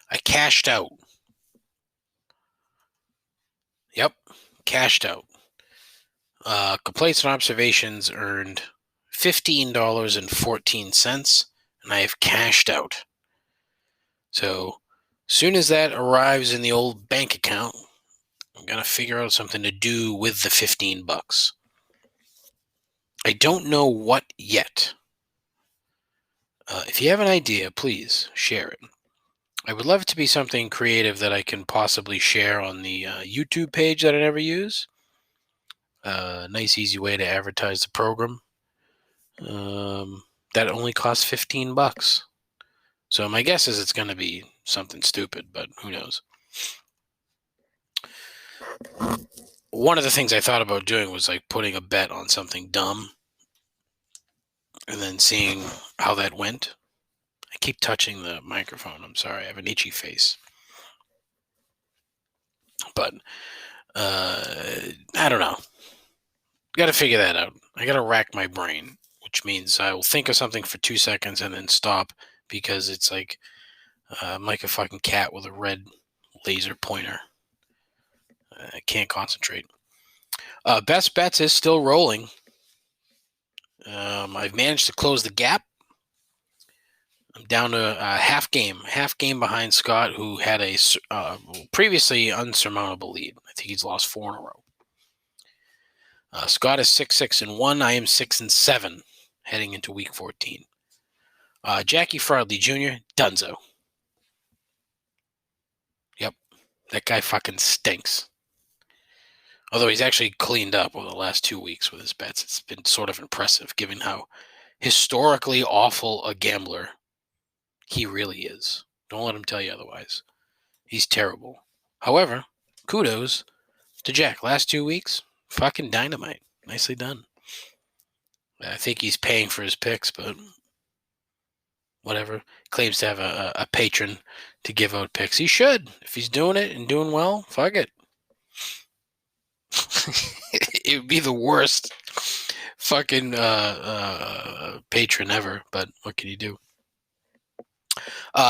I cashed out. Yep, cashed out. Complaints and observations earned $15.14, and I have cashed out. So, soon as that arrives in the old bank account, I'm gonna figure out something to do with the $15. I don't know what yet. If you have an idea, please share it. I would love it to be something creative that I can possibly share on the YouTube page that I never use. Nice, easy way to advertise the program. That only costs $15. So my guess is it's going to be something stupid, but who knows? One of the things I thought about doing was like putting a bet on something dumb and then seeing how that went. I keep touching the microphone. I'm sorry. I have an itchy face. But I don't know. Got to figure that out. I got to rack my brain, which means I will think of something for 2 seconds and then stop because it's like I'm like a fucking cat with a red laser pointer. I can't concentrate. Best bets is still rolling. I've managed to close the gap. I'm down to a half game behind Scott, who had a previously unsurmountable lead. I think he's lost 4 in a row. Scott is 6-6-1. I am 6-7, heading into week 14. Jackie Frodley Jr. Dunzo. Yep, that guy fucking stinks. Although he's actually cleaned up over the last 2 weeks with his bets. It's been sort of impressive, given how historically awful a gambler he really is. Don't let him tell you otherwise. He's terrible. However, kudos to Jack. Last 2 weeks, fucking dynamite. Nicely done. I think he's paying for his picks, but whatever. Claims to have a patron to give out picks. He should. If he's doing it and doing well, fuck it. It would be the worst fucking patron ever, but what can you do?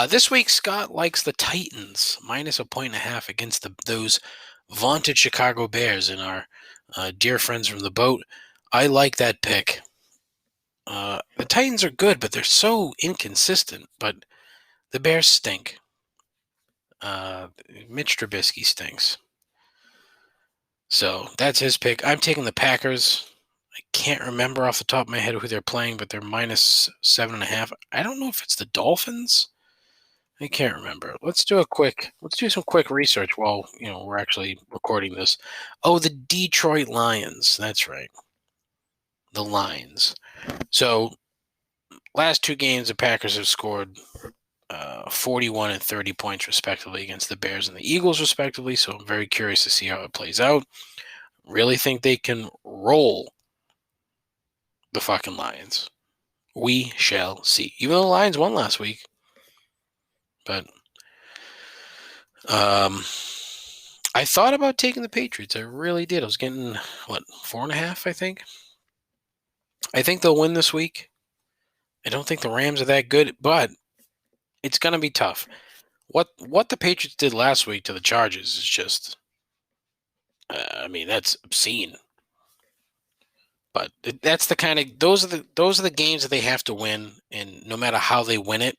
This week, Scott likes the Titans minus -1.5 against those vaunted Chicago Bears and our dear friends from the boat. I like that pick. The Titans are good, but they're so inconsistent. But the Bears stink. Mitch Trubisky stinks. So that's his pick. I'm taking the Packers. I can't remember off the top of my head who they're playing, but they're -7.5. I don't know if it's the Dolphins. I can't remember. Let's do some quick research while we're actually recording this. Oh, the Detroit Lions. That's right. The Lions. So last 2 games, the Packers have scored 41 and 30 points respectively against the Bears and the Eagles respectively. So I'm very curious to see how it plays out. Really think they can roll the fucking Lions. We shall see. Even though the Lions won last week. But I thought about taking the Patriots. I really did. I was getting, 4.5, I think. I think they'll win this week. I don't think the Rams are that good, but it's going to be tough. What the Patriots did last week to the Chargers is just, that's obscene. But that's the kind of those are the games that they have to win, and no matter how they win it,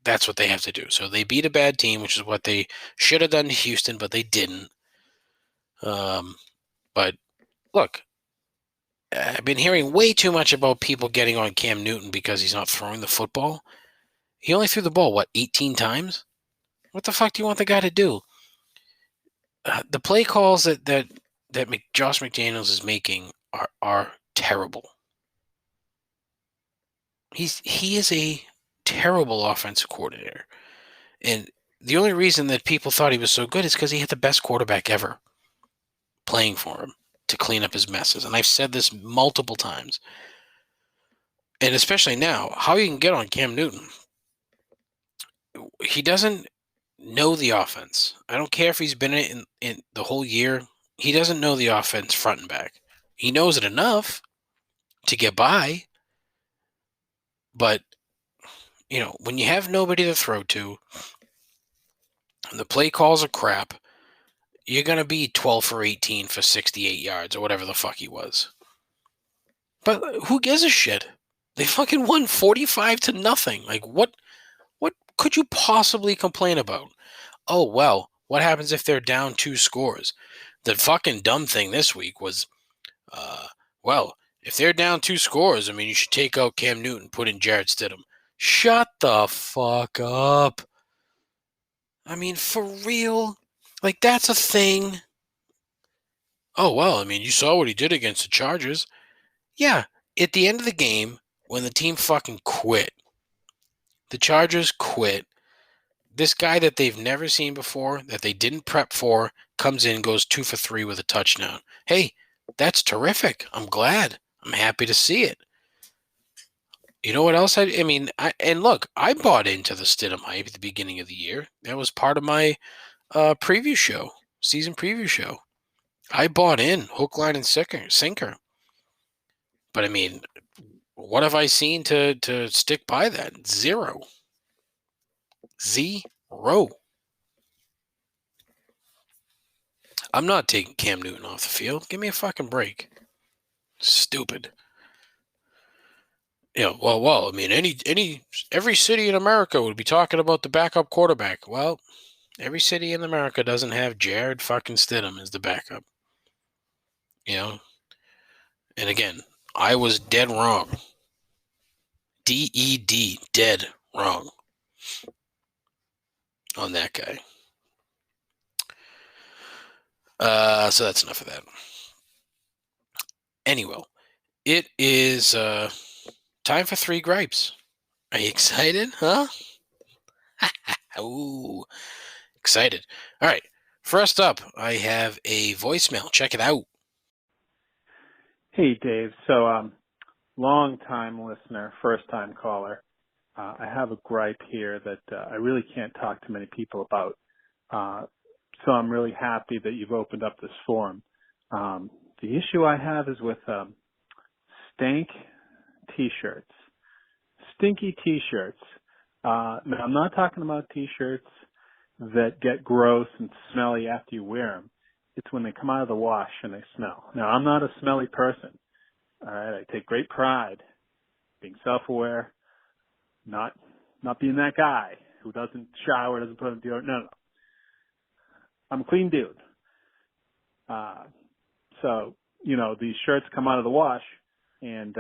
that's what they have to do. So they beat a bad team, which is what they should have done to Houston, but they didn't. But look, I've been hearing way too much about people getting on Cam Newton because he's not throwing the football. He only threw the ball, 18 times? What the fuck do you want the guy to do? The play calls that Josh McDaniels is making are terrible. He is a terrible offensive coordinator. And the only reason that people thought he was so good is because he had the best quarterback ever playing for him to clean up his messes. And I've said this multiple times. And especially now, how you can get on Cam Newton. He doesn't know the offense. I don't care if he's been in the whole year. He doesn't know the offense front and back. He knows it enough to get by, but when you have nobody to throw to, the play calls are crap, you're going to be 12 for 18 for 68 yards or whatever the fuck he was. But who gives a shit? They fucking won 45 to nothing. Like, what could you possibly complain about? Oh, well, what happens if they're down 2 scores? The fucking dumb thing this week was, well, if they're down 2 scores, I mean, you should take out Cam Newton, put in Jarrett Stidham. Shut the fuck up. I mean, for real? Like, that's a thing. Oh, well, I mean, you saw what he did against the Chargers. Yeah, at the end of the game, when the team fucking quit, the Chargers quit, this guy that they've never seen before, that they didn't prep for, comes in, goes 2 for 3 with a touchdown. Hey, that's terrific. I'm glad. I'm happy to see it. You know what else? And look, I bought into the Stidham hype at the beginning of the year. That was part of my preview show, season preview show. I bought in hook, line, and sinker. But I mean, what have I seen to stick by that? Zero. I'm not taking Cam Newton off the field. Give me a fucking break. Stupid. Well, I mean, every city in America would be talking about the backup quarterback. Well, every city in America doesn't have Jared fucking Stidham as the backup. And again, I was dead wrong. DED, dead wrong on that guy. So that's enough of that. Anyway, it is time for 3 gripes. Are you excited, huh? Ooh, excited. All right. First up, I have a voicemail. Check it out. Hey, Dave. So, long-time listener, first-time caller. I have a gripe here that I really can't talk to many people about. So I'm really happy that you've opened up this forum. The issue I have is with stank T-shirts. Stinky T-shirts. Now, I'm not talking about T-shirts that get gross and smelly after you wear them. It's when they come out of the wash and they smell. Now, I'm not a smelly person. All right, I take great pride being self-aware, not being that guy who doesn't shower, doesn't put on deodorant. No. I'm a clean dude. So, these shirts come out of the wash and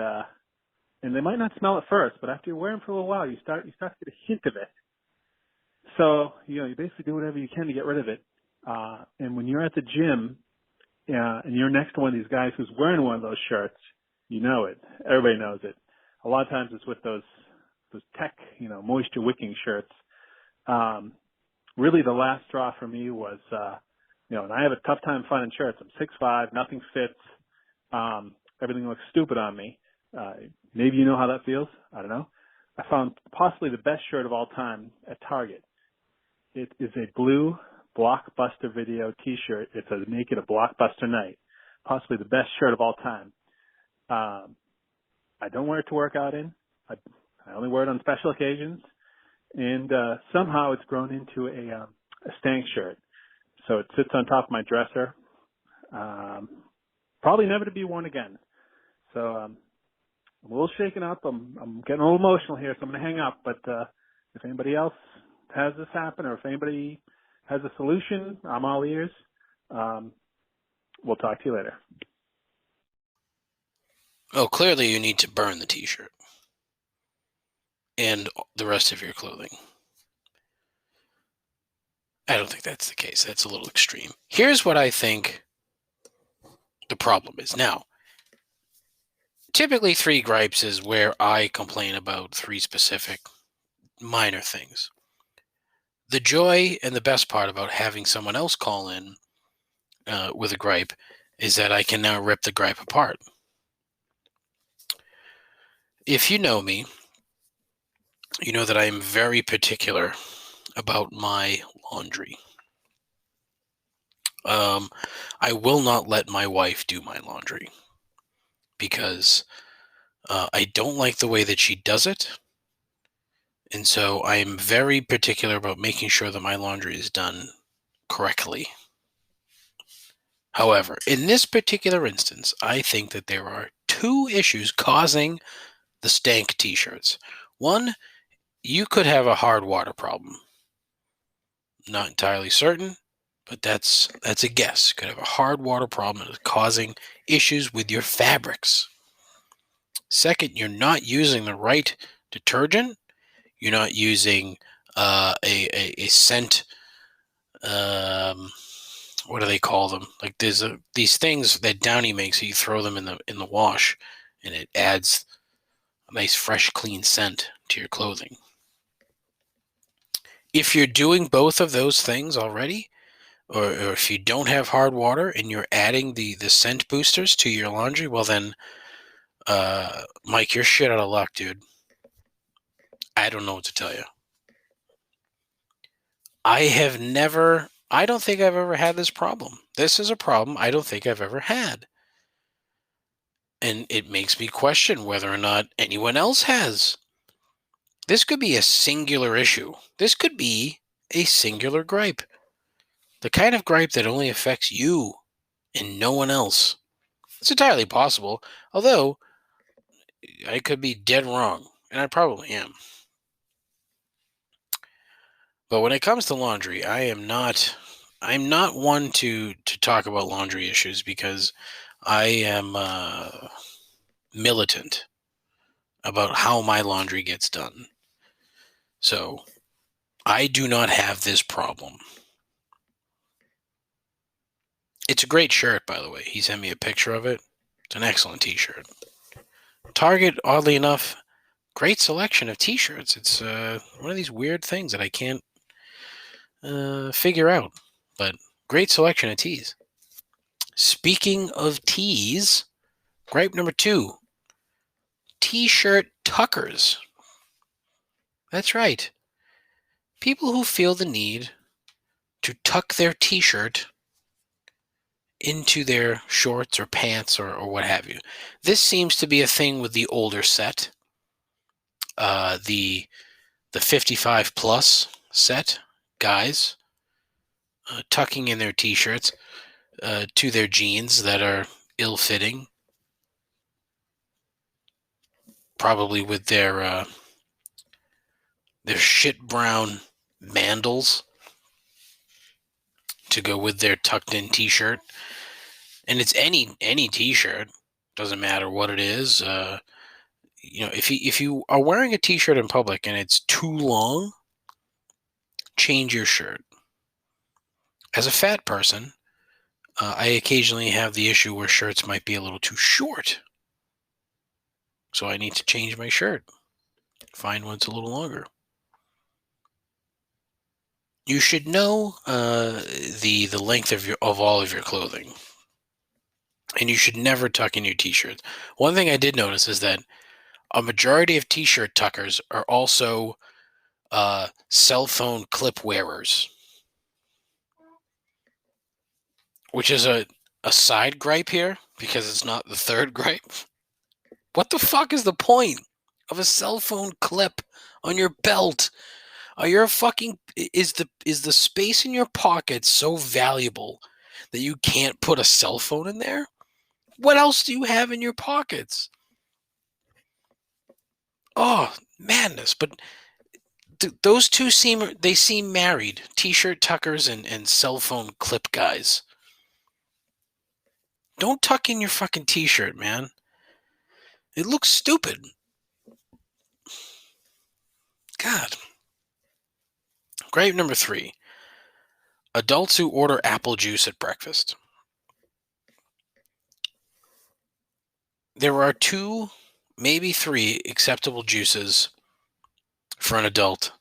they might not smell at first, but after you wear them for a little while, you start to get a hint of it. So, you basically do whatever you can to get rid of it. And when you're at the gym, and you're next to one of these guys who's wearing one of those shirts, you know it. Everybody knows it. A lot of times it's with those tech, moisture wicking shirts. Really the last straw for me was, and I have a tough time finding shirts. I'm 6'5", nothing fits. Everything looks stupid on me. Maybe you know how that feels. I don't know. I found possibly the best shirt of all time at Target. It is a blue Blockbuster Video t-shirt. It says "Make it a Blockbuster night." Possibly the best shirt of all time. I don't wear it to work out in. I only wear it on special occasions. And somehow it's grown into a stank shirt. So it sits on top of my dresser. Probably never to be worn again. So I'm a little shaken up. I'm getting a little emotional here, so I'm going to hang up. But if anybody else has this happen, or if anybody has a solution, I'm all ears. We'll talk to you later. Oh, clearly you need to burn the t-shirt and the rest of your clothing. I don't think that's the case. That's a little extreme. Here's what I think the problem is. Now, typically 3 gripes is where I complain about 3 specific minor things. The joy and the best part about having someone else call in with a gripe is that I can now rip the gripe apart. If you know me, you know that I am very particular about my laundry. I will not let my wife do my laundry because I don't like the way that she does it, And so I am very particular about making sure that my laundry is done correctly. However, in this particular instance, I think that there are two issues causing the stank t-shirts. One, you could have a hard water problem. Not entirely certain, but that's a guess. Could have a hard water problem that is causing issues with your fabrics. Second, you're not using the right detergent. You're not using a scent. What do they call them? Like there's these things that Downy makes. You throw them in the wash, and it adds a nice, fresh, clean scent to your clothing. If you're doing both of those things already, or if you don't have hard water and you're adding the scent boosters to your laundry, well then, Mike, you're shit out of luck, dude. I don't know what to tell you. I don't think I've ever had this problem. This is a problem I don't think I've ever had. And it makes me question whether or not anyone else has. This could be a singular issue. This could be a singular gripe. The kind of gripe that only affects you and no one else. It's entirely possible, although I could be dead wrong, and I probably am. But when it comes to laundry, I'm not one to talk about laundry issues because I am militant about how my laundry gets done. So I do not have this problem. It's a great shirt, by the way. He sent me a picture of it. It's an excellent t-shirt. Target, oddly enough, great selection of t-shirts. It's one of these weird things that I can't figure out. But great selection of tees. Speaking of tees, gripe number 2. T-shirt tuckers. That's right. People who feel the need to tuck their t-shirt into their shorts or pants or what have you. This seems to be a thing with the older set. The 55 plus set guys tucking in their t-shirts to their jeans that are ill-fitting, probably with their shit brown mandals to go with their tucked-in t-shirt. And it's any t-shirt, doesn't matter what it is. If you are wearing a t-shirt in public and it's too long, change your shirt. As a fat person, I occasionally have the issue where shirts might be a little too short. So I need to change my shirt. Find one that's a little longer. You should know the length of all of your clothing. And you should never tuck in your t-shirts. One thing I did notice is that a majority of t-shirt tuckers are also cell phone clip wearers. Which is a side gripe here, because it's not the third gripe. What the fuck is the point of a cell phone clip on your belt? Is the space in your pocket so valuable that you can't put a cell phone in there? What else do you have in your pockets? Oh, madness. But those two seem married. T-shirt tuckers and cell phone clip guys. Don't tuck in your fucking t-shirt, man. It looks stupid. God. Gripe number 3. Adults who order apple juice at breakfast. There are 2, maybe 3 acceptable juices for an adult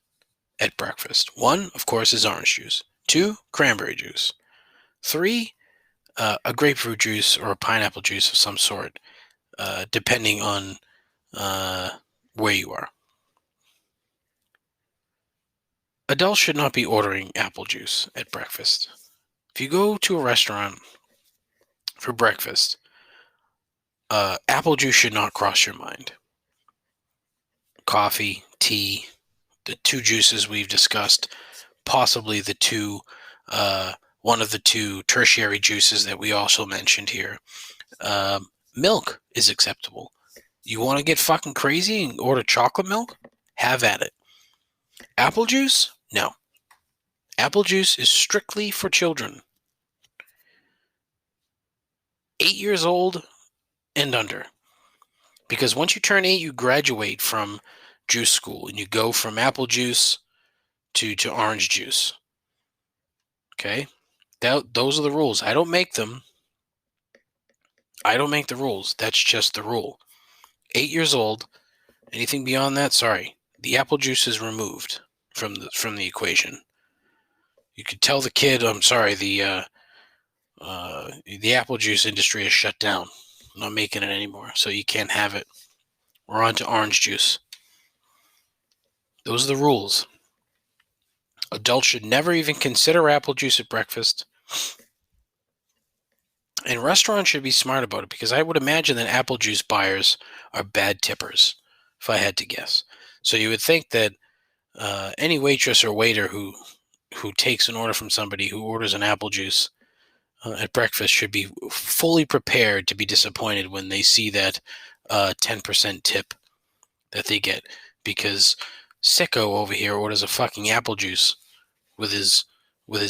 at breakfast. 1, of course, is orange juice. 2, cranberry juice. 3, a grapefruit juice or a pineapple juice of some sort, depending on where you are. Adults should not be ordering apple juice at breakfast. If you go to a restaurant for breakfast, apple juice should not cross your mind. Coffee, tea, two juices we've discussed, possibly one of the two tertiary juices that we also mentioned here. Milk is acceptable. You want to get fucking crazy and order chocolate milk? Have at it. Apple juice? No. Apple juice is strictly for children. 8 years old and under. Because once you turn 8, you graduate from juice school and you go from apple juice to orange juice. Okay? Those are the rules. I don't make them. I don't make the rules. That's just the rule. 8 years old, anything beyond that, sorry. The apple juice is removed from the equation. You could tell the kid, I'm sorry, the apple juice industry is shut down. I'm not making it anymore, so you can't have it. We're on to orange juice. Those are the rules. Adults should never even consider apple juice at breakfast. And restaurants should be smart about it, because I would imagine that apple juice buyers are bad tippers, if I had to guess. So you would think that any waitress or waiter who takes an order from somebody who orders an apple juice at breakfast should be fully prepared to be disappointed when they see that 10% tip that they get, because sicko over here orders a fucking apple juice with his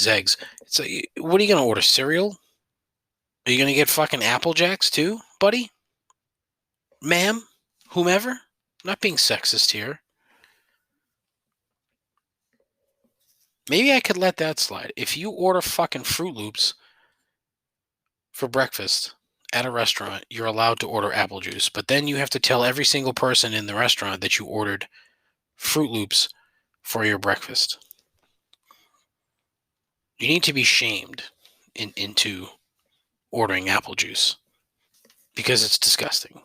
eggs. It's like, what are you gonna order, cereal? Are you gonna get fucking Apple Jacks too, buddy? Ma'am? Whomever? I'm not being sexist here. Maybe I could let that slide. If you order fucking Fruit Loops for breakfast at a restaurant, you're allowed to order apple juice, but then you have to tell every single person in the restaurant that you ordered Fruit Loops for your breakfast. You need to be shamed into ordering apple juice, because it's disgusting.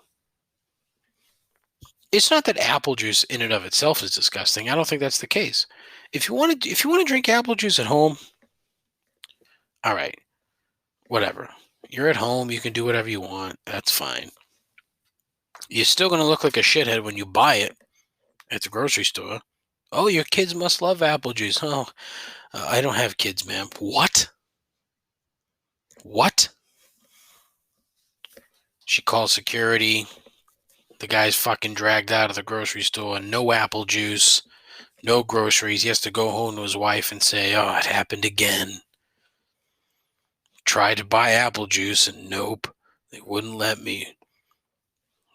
It's not that apple juice in and of itself is disgusting. I don't think that's the case. If you want to drink apple juice at home, all right, whatever. You're at home, you can do whatever you want. That's fine. You're still going to look like a shithead when you buy it at the grocery store. Oh, your kids must love apple juice. Oh, I don't have kids, ma'am. What? What? She calls security. The guy's fucking dragged out of the grocery store. No apple juice. No groceries. He has to go home to his wife and say, oh, it happened again. Tried to buy apple juice and nope, they wouldn't let me.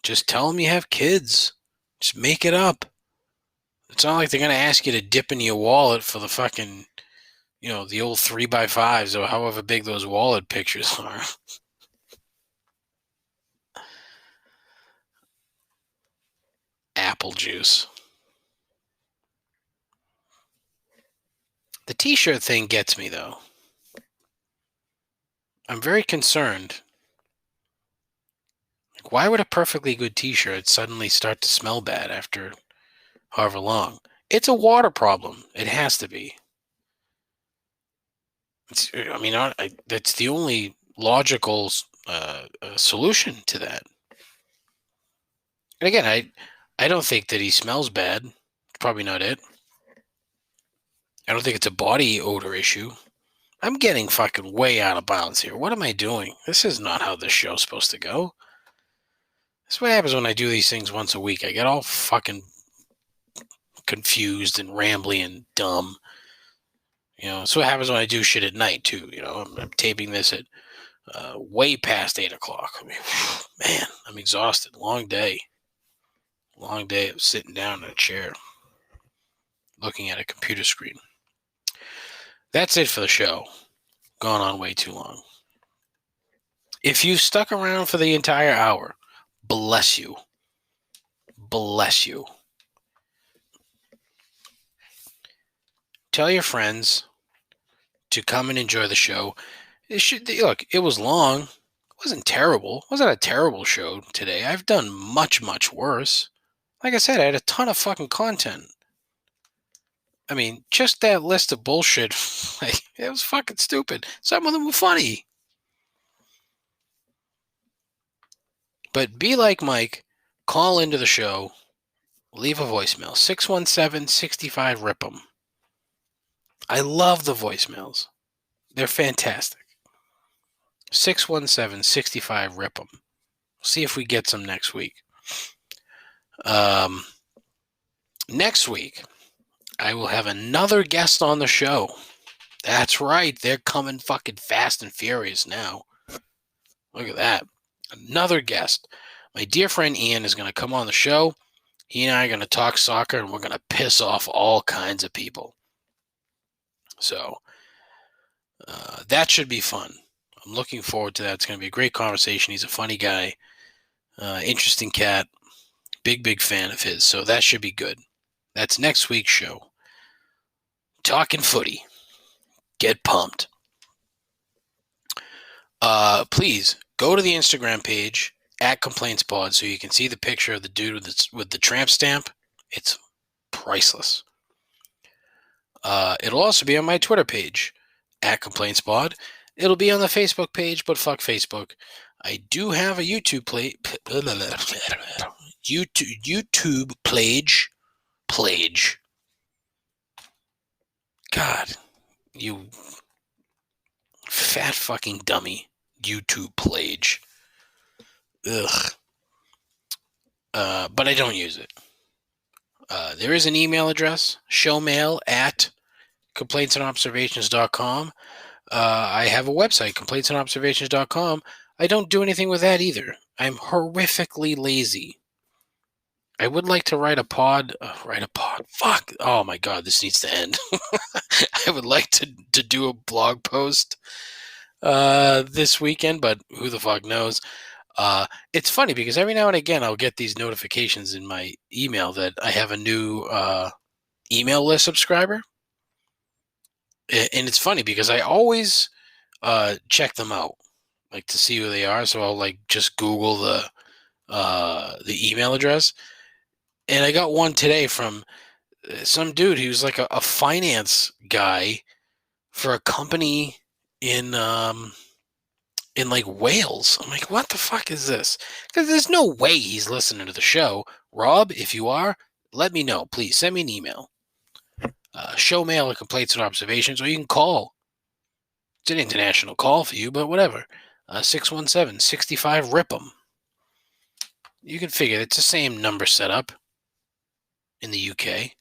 Just tell them you have kids. Just make it up. It's not like they're going to ask you to dip into your wallet for the fucking, the old 3x5s or however big those wallet pictures are. Apple juice. The t-shirt thing gets me, though. I'm very concerned. Like, why would a perfectly good t-shirt suddenly start to smell bad after however long? It's a water problem. It has to be. That's the only logical solution to that. And again, I don't think that he smells bad. Probably not it. I don't think it's a body odor issue. I'm getting fucking way out of bounds here. What am I doing? This is not how this show's supposed to go. This is what happens when I do these things once a week. I get all fucking confused and rambly and dumb. That's what happens when I do shit at night, too. I'm taping this at way past 8 o'clock. I mean, man, I'm exhausted. Long day. Long day of sitting down in a chair, looking at a computer screen. That's it for the show. Gone on way too long. If you stuck around for the entire hour, bless you. Bless you. Tell your friends to come and enjoy the show. Look, it was long. It wasn't terrible. It wasn't a terrible show today. I've done much, much worse. Like I said, I had a ton of fucking content. I mean, just that list of bullshit, it was fucking stupid. Some of them were funny. But be like Mike. Call into the show. leave a voicemail. 617-65-RIP-'em. I love the voicemails. They're fantastic. 617-65-RIP-'em. See if we get some next week. Next week, I will have another guest on the show. That's right. They're coming fucking fast and furious now. Look at that. Another guest. My dear friend Ian is going to come on the show. He and I are going to talk soccer, and we're going to piss off all kinds of people. So that should be fun. I'm looking forward to that. It's going to be a great conversation. He's a funny guy, interesting cat, big fan of his. So that should be good. That's next week's show. Talking footy. Get pumped. Please go to the Instagram page at ComplaintsPod so you can see the picture of the dude with the tramp stamp. It's priceless. It'll also be on my Twitter page at ComplaintsPod. It'll be on the Facebook page, but fuck Facebook. I do have a YouTube page. God, you fat fucking dummy. YouTube page. Ugh. But I don't use it. There is an email address, showmail@complaintsandobservations.com. I have a website, complaintsandobservations.com. I don't do anything with that either. I'm horrifically lazy. I would like to write a pod. Fuck. Oh my God, this needs to end. I would like to do a blog post this weekend, but who the fuck knows? It's funny because every now and again I'll get these notifications in my email that I have a new email list subscriber. And it's funny because I always check them out, like to see who they are. So I'll like just Google the email address. And I got one today from some dude who's like a finance guy for a company in like Wales. I'm like, what the fuck is this? Because there's no way he's listening to the show. Rob, if you are, let me know. Please send me an email. Showmail at Complaints and Observations, or you can call. It's an international call for you, but whatever. 617-65-RIP-'em. You can figure it's the same number setup in the UK.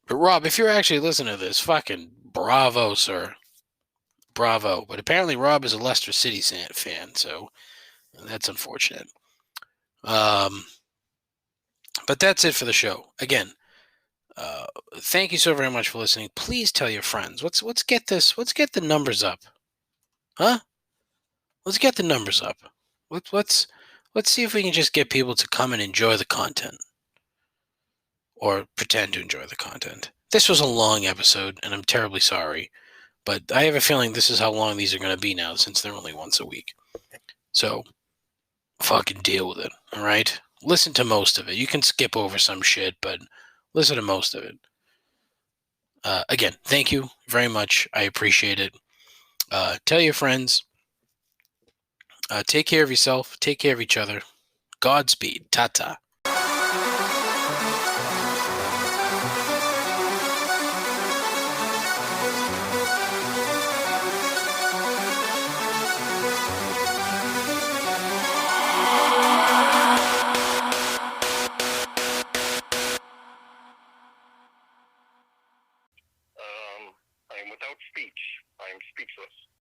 But Rob, if you're actually listening to this, fucking bravo, sir. Bravo. But apparently Rob is a Leicester City fan, so that's unfortunate. But that's it for the show. Again, thank you so very much for listening. Please tell your friends. Let's get the numbers up. Huh? Let's get the numbers up. Let's see if we can just get people to come and enjoy the content. Or pretend to enjoy the content. This was a long episode, and I'm terribly sorry. But I have a feeling this is how long these are going to be now, since they're only once a week. So, fucking deal with it, all right? Listen to most of it. You can skip over some shit, but listen to most of it. Again, thank you very much. I appreciate it. Tell your friends. Take care of yourself. Take care of each other. Godspeed. Ta-ta.